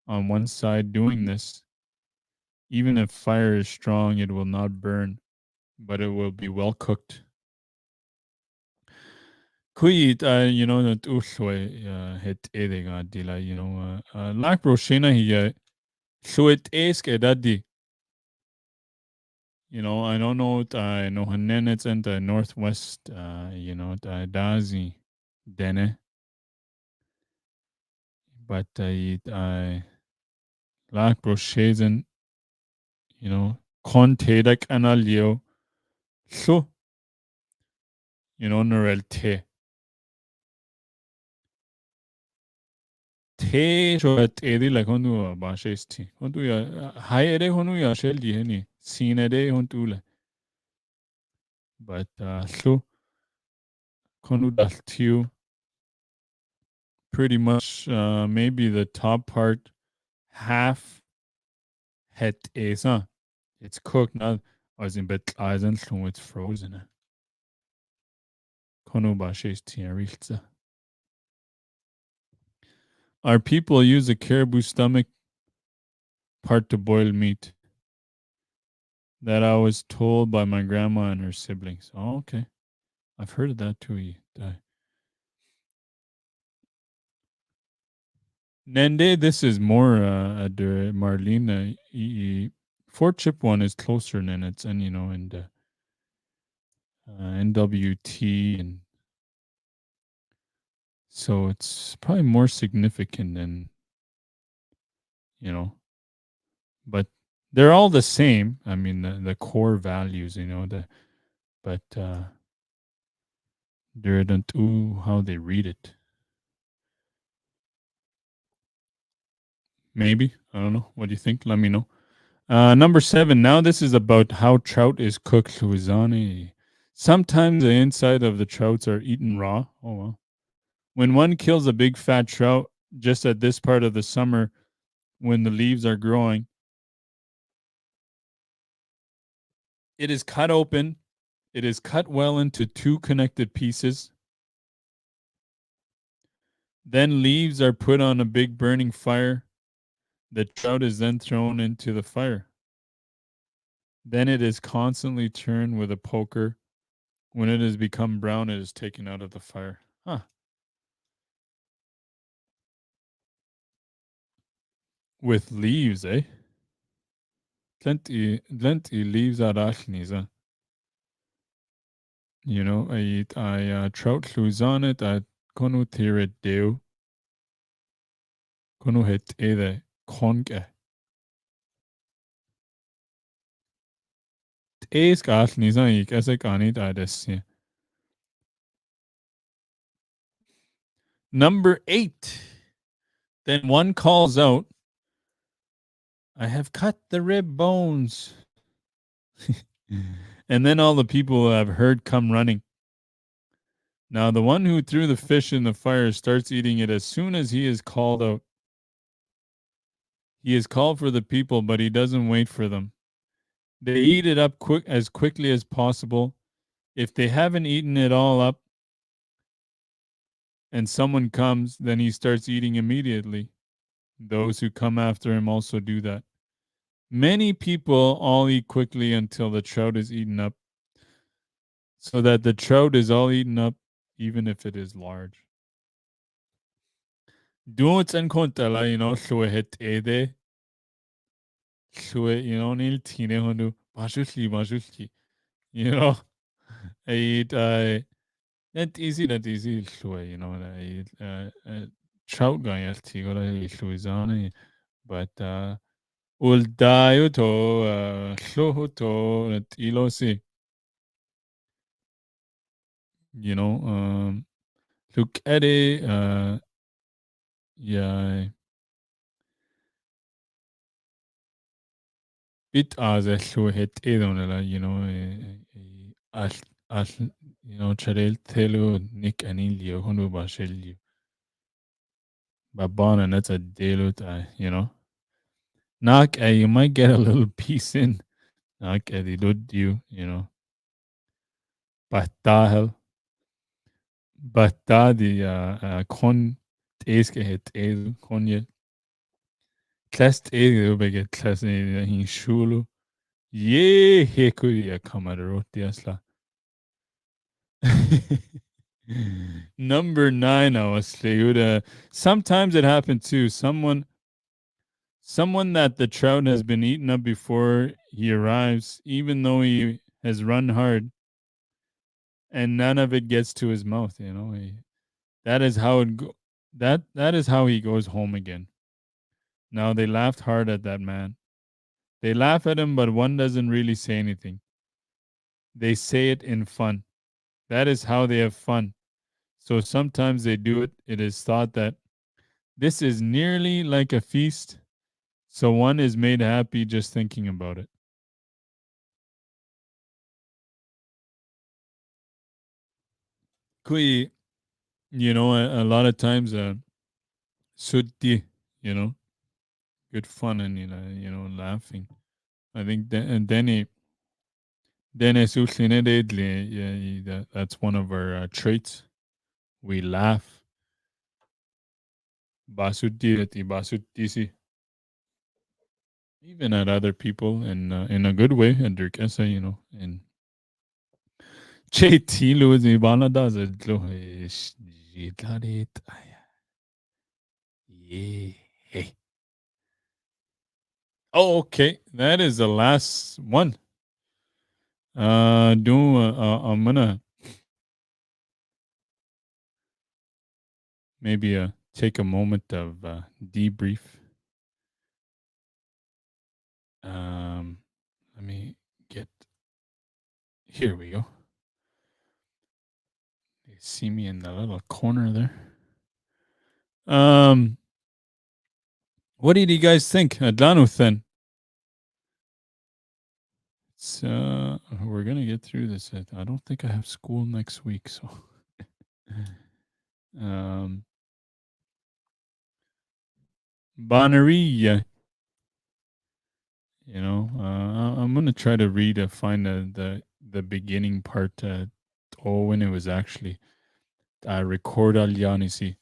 on one side. Doing this, even if fire is strong, it will not burn, but it will be well cooked. Kui no uswe het edega dila lak broshena hi suet esk edadi I don't know I know Hanenets and the Northwest, the Dazi Dene, but I like Broshezen, Contadak Analio, so, Norel Te. Te shoat edi like honu bashesti. Hontu ya high ede honu ya shell di heni. Seen ede hontule. But so honu daltiu pretty much maybe the top part half het esa. It's cooked now as in bet eisen so it's frozen. Honu bashesti arilza. Our people use a caribou stomach part to boil meat. That I was told by my grandma and her siblings. Oh, okay. I've heard of that too. Nende, this is more de Marlene. Fort Chipewyan is closer than it's and and NWT, and so it's probably more significant than you know. But they're all the same. I mean, the core values, but they don't do how they read it. Maybe I don't know. What do you think? Let me know. Number 7. Now this is about how trout is cooked. Luizani. Sometimes the inside of the trouts are eaten raw. Oh well. When one kills a big fat trout, just at this part of the summer, when the leaves are growing, it is cut open. It is cut well into 2 connected pieces. Then leaves are put on a big burning fire. The trout is then thrown into the fire. Then it is constantly turned with a poker. When it has become brown, it is taken out of the fire. Huh. With leaves, eh? Plenty leaves arachnis. I trout llwyzan it a konu tired dew. Konu het either conge. Ees gachnis I guess I can't adesi. Number 8. Then one calls out, I have cut the rib bones. And then all the people who have heard come running. Now the one who threw the fish in the fire starts eating it as soon as he is called out. He is called for the people, but he doesn't wait for them. They eat it up as quickly as possible. If they haven't eaten it all up and someone comes, then he starts eating immediately. Those who come after him also do that. Many people all eat quickly until the trout is eaten up, so that the trout is all eaten up, even if it is large. Don't and kontala, so het ede. So nil tine hondu. Bashutli. I eat that easy so I trout guy altigola llwyzani, but uldayo to llwho to ilosi. Look at it, yeah, bit as a llwho het edonela, al al charel telo nick anilio honu bashelio. Babana, that's a delut, Knock, you might get a little piece in. Knock, the lud Batahel. Bata the con eske het edu konje. Klast edu beget klas in shulu. Ye hekuria kamarot diasla. Number 9, I was sometimes it happened too. Someone Someone that the trout has been eaten up before he arrives, even though he has run hard, and none of it gets to his mouth. That is how it go. That is how he goes home again. Now they laughed hard at that man. They laugh at him, but one doesn't really say anything. They say it in fun. That is how they have fun. So sometimes they do it. It is thought that this is nearly like a feast, so one is made happy just thinking about it. Kui, a lot of times, sutti, you know, good fun and laughing. I think and Dene that's one of our traits. We laugh. Basutti basutisi. Even at other people in a good way. And Dirkesa, and Che Tilo is Ibana does it. Yeah. Oh, okay. That is the last one. I'm gonna maybe take a moment of debrief. Let me get. Here we go. You see me in the little corner there. What did you guys think, Danuthan? It's we're gonna get through this. I don't think I have school next week, so Bonnery, I'm gonna try to find the beginning part. When it was actually record al Yanisi.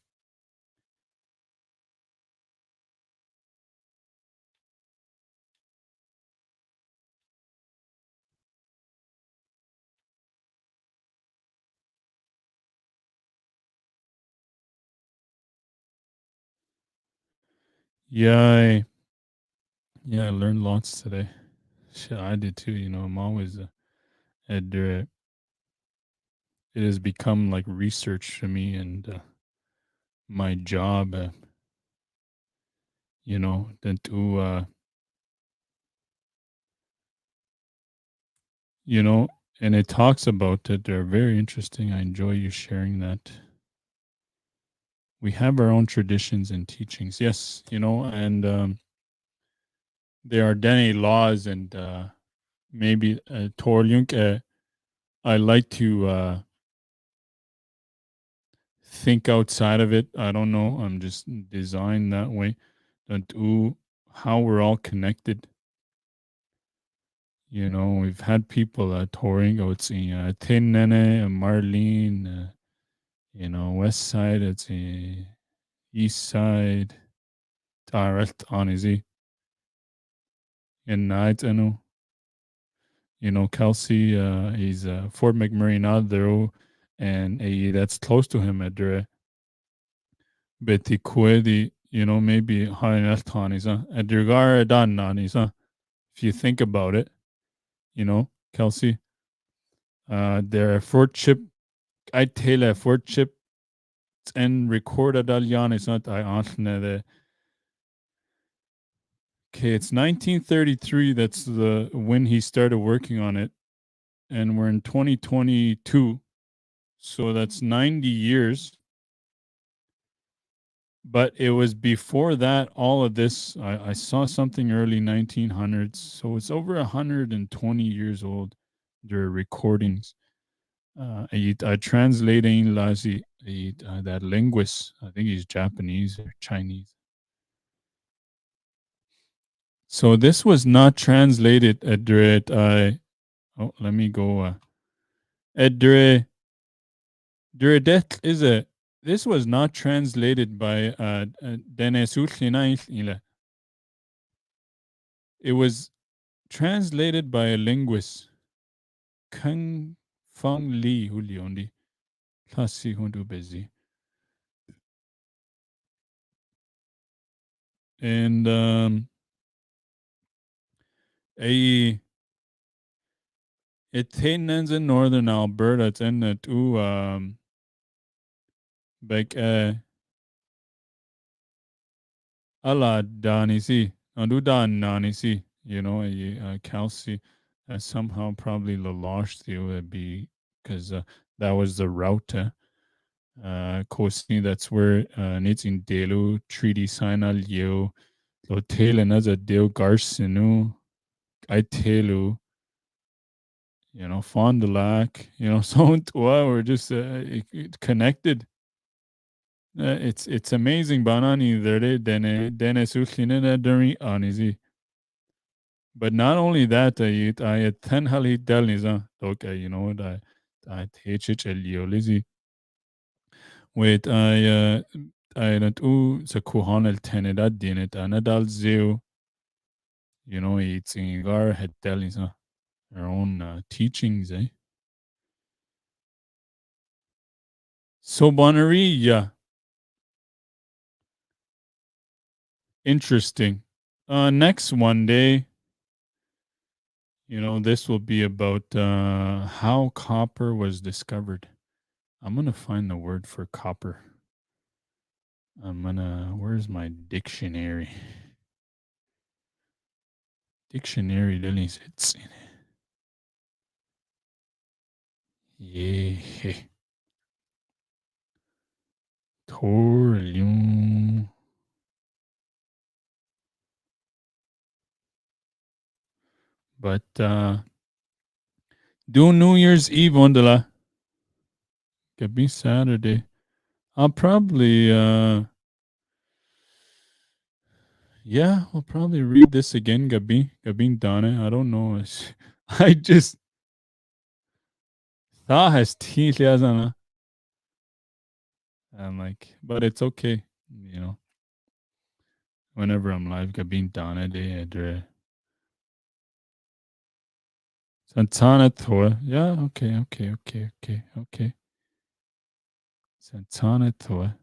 Yeah, I learned lots today. Shit, I did too. I'm always at it has become like research to me and my job. That to and it talks about it. They're very interesting. I enjoy you sharing that. We have our own traditions and teachings. Yes, and there are Dene laws and maybe Torjunk. I like to think outside of it. I don't know. I'm just designed that way. That how we're all connected. We've had people touring. It's Tinnene, Marlene, West Side. It's East Side. Direct on easy. In night, Kelsey. He's Fort McMurray now there, and that's close to him at the Betty Kwedi. Maybe Harinat is at Durgar Dan Nanisa. If you think about it, Kelsey. Their Fort Chip. I tell a Fort Chip and record a Dalyan is not I the. Okay, it's 1933. That's the when he started working on it, and we're in 2022, so that's 90 years. But it was before that. All of this, I saw something early 1900s, so it's over 120 years old. Their recordings. I translating Lazi, that linguist. I think he's Japanese or Chinese. So this was not translated at let me go Edre Duredet is a this was not translated by Dene Sulchina. It was translated by a linguist, Kang Fang Li Huliondi. Klasi Hundu busy. And A it tenens in northern Alberta. It's in it like ala danisi. Andu dan nanisi. You know, a Kelsey somehow probably Lalosh would be because that was the route. Kosi, that's where needs in Delu treaty sign al yo. So Telen as a Deo Garsinu. I telu. Fond du Lac, so we're just connected. It's amazing. Banani dere dene suchinene during anizi. But not only that, I tenhali delniza. Okay, you know what I teach it lizi. Wait, I don't sa kuhan el teneda dinet anadal zeu. It's in gar het delniza. Their own teachings, eh? So Bonnery, yeah. Interesting. Next one day, this will be about how copper was discovered. I'm gonna find the word for copper. Where's my dictionary? Dictionary really sits in it. Yeah. Thorium. But do New Year's Eve on the could be Saturday. I'll probably yeah, I'll probably read this again, Gabi Dane. I don't know. I just thought has teeth, I'm like, but it's okay, you know. Whenever I'm live, Gabi Dane de Edre. Santana Thor. Yeah, okay. Santana Thor.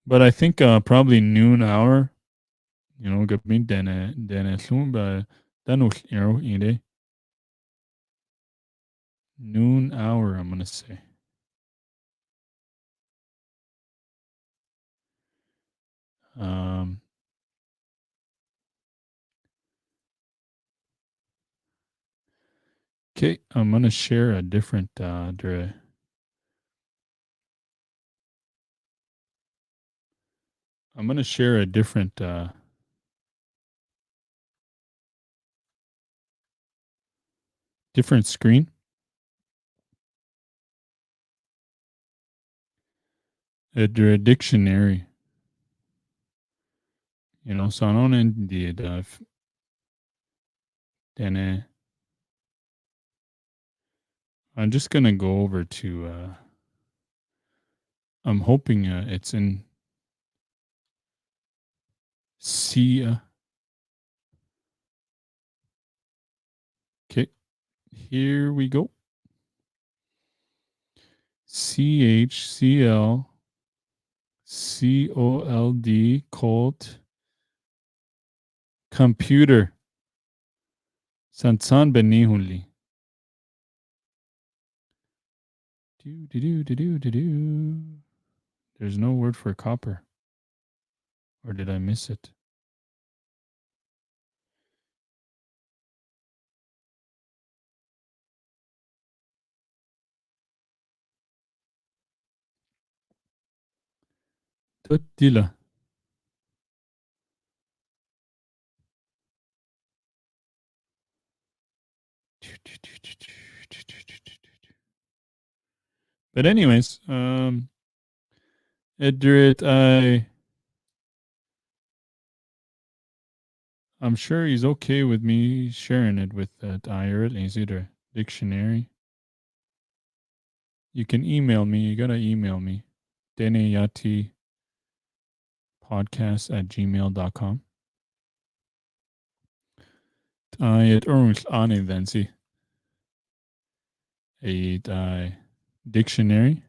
But I think probably noon hour, Gabi Dane Sumba. Danuk, noon hour, I'm gonna say. Um, okay, I'm gonna share a different I'm gonna share a different different screen. A dictionary. So I don't indeed then I'm just gonna go over to I'm hoping it's in C okay. Here we go. CHCLCOLD cold computer. Sansan benihuli. Do. There's no word for copper. Or did I miss it? Totila. But anyways, Edrit, I'm sure he's okay with me sharing it with that IRL Laser dictionary. You can email me. You gotta email me. Dene Yati podcast@gmail.com. It earns on then see a dictionary.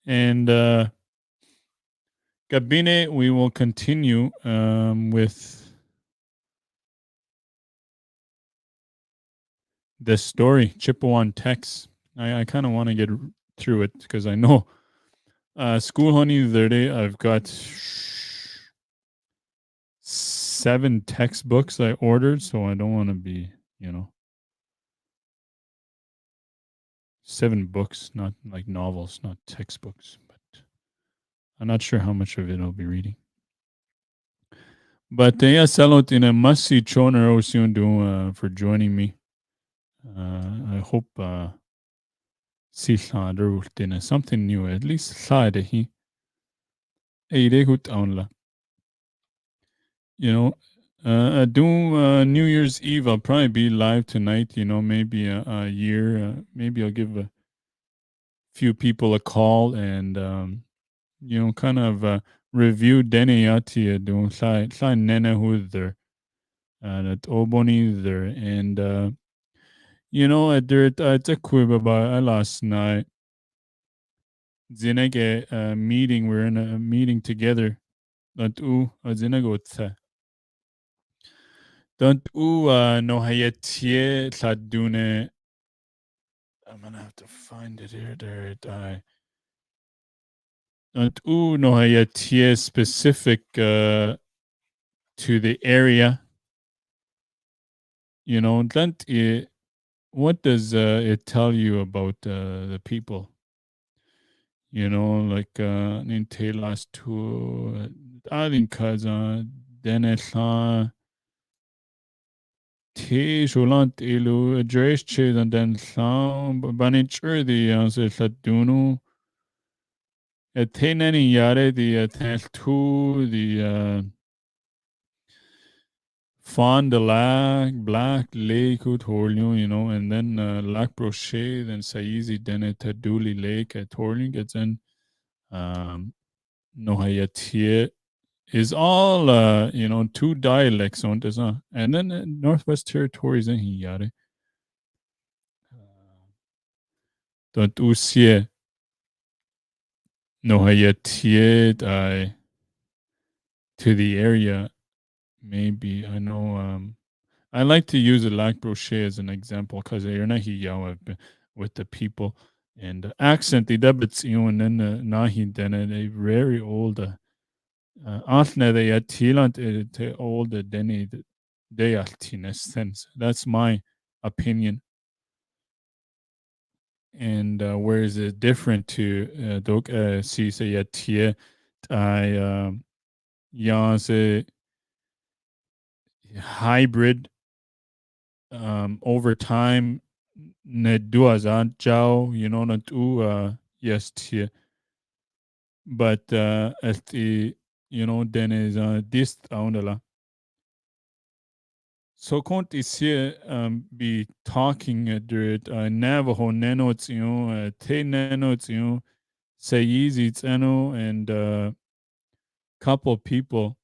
And Gabine, we will continue with the story, Chipewyan Text. I kind of want to get through it because I know School Honey the other day, I've got 7 textbooks I ordered, so I don't want to be, 7 books, not like novels, not textbooks, but I'm not sure how much of it I'll be reading. But yeah, salot in a must-see choner Osyundu for joining me. I hope something new, at least side he. You know, do New Year's Eve. I'll probably be live tonight. Maybe a year. Maybe I'll give a few people a call and kind of review Dene Yati. Do sai nene hudher that oboni there and it's a quib about last night. Zinege meeting. We're in a meeting together. That zinego don't no hayetie tladune. I'm gonna have to find it here. There it I don't no hayetie specific to the area. Don't what does it tell you about the people? Like Ninte last two Alinkaza Denetla T Shulant Ilu Dresh Chid and then Sound Banichur the answer Ladunu Atenani Yare the Tel two the Fond the Lag Black Lake Torliu, and then Lac Brochet, then Saizi Denet Taduli Lake at Torliu gets in Nohayatie is all 2 dialects on this, and then Northwest Territories in Hiyare. Don't usie Nohayatie I to the area. Maybe I know I like to use the Lac Brochet as an example because you're not with the people and the accent the debits and then nahi then a very old Athne they atilant te old deni they altines sense. That's my opinion. And where is it different to dok si se yatie I yanse hybrid over time ne duazan jiao not yes tie but at the then is dist aundala. So kont ici be talking at Navajo nenots te nenots say easy tseno and couple people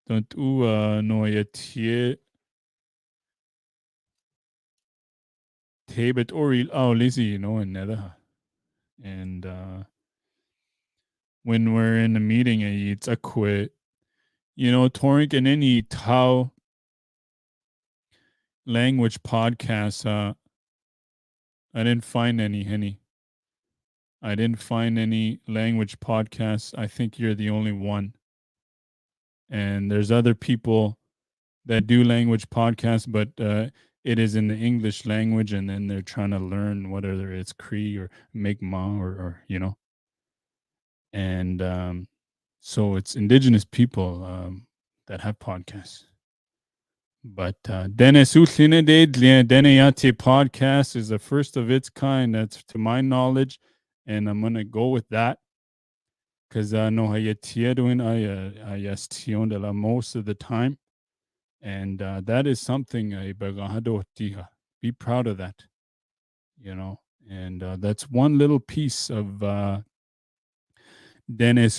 don't no yatie tebet or lizzy and nether and when we're in a meeting it's a quit Torik and any Tao language podcasts I didn't find any. I didn't find any language podcasts. I think you're the only one. And there's other people that do language podcasts, but it is in the English language, and then they're trying to learn whether it's Cree or Mi'kmaq or and so it's indigenous people that have podcasts. But Dene Yati podcast is the first of its kind. That's to my knowledge, and I'm gonna go with that because I know how you're doing. I de la most of the time, and that is something be proud of that, and that's one little piece of Dene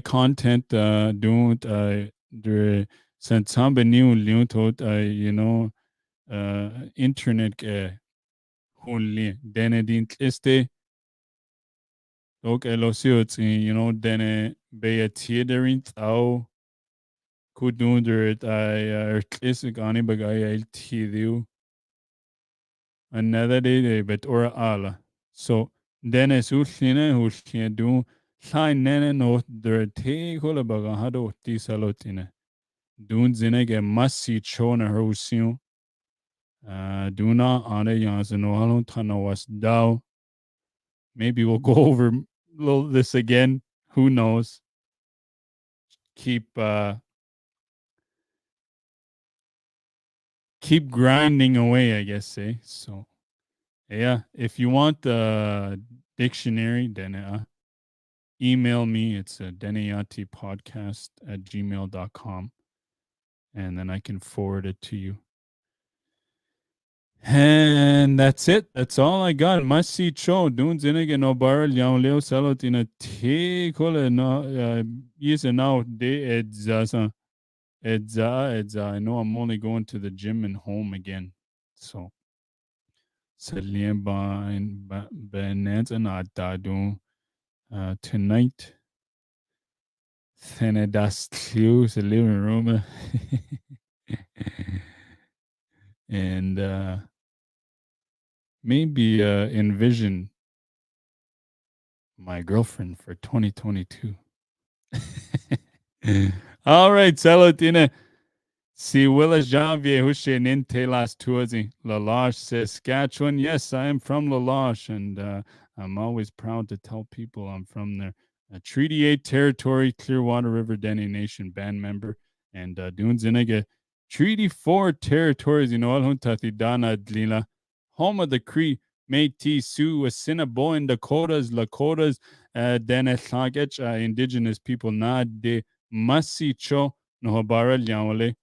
content. Don't the Santamba new liutot internet only Dene din este Okay, Dene Beatiederin Tau Kudunder I Isagani Bagay Tidu another day but ora ala. So Dene Sulina do Sign Nene no der te Holabagahado Tisalotine. Dun Zinege Massi Chona Rosion. Duna Ane Yanzano Tana was Dao. Maybe we'll go over this again. Who knows? Keep grinding away, I guess. So yeah, if you want the dictionary, then email me. It's a deneyatipodcast@gmail.com, and then I can forward it to you. And that's it. That's all I got. Masi cho dun zinige no bar liang leo salot in a te kole no yes and now de edza. I know I'm only going to the gym and home again. So Salien Benance and Adadu tonight. Thenedas Clues, the living room. And maybe envision my girlfriend for 2022. All right, Salatina. Si Willa Janvier Hushe Ninte Las Tuazi, Lalache, Saskatchewan. Yes, I am from Lalache, and I'm always proud to tell people I'm from there. Treaty 8 territory, Clearwater River Dene Nation band member, and Dunzinega. Treaty 4 territories, Alhuntati Dana Dlila, home of the Cree, Métis, Sioux, Assiniboine, Dakotas, Lakotas, Dene Tlagech, indigenous people, Na de Masicho, Nohabara Lyawale.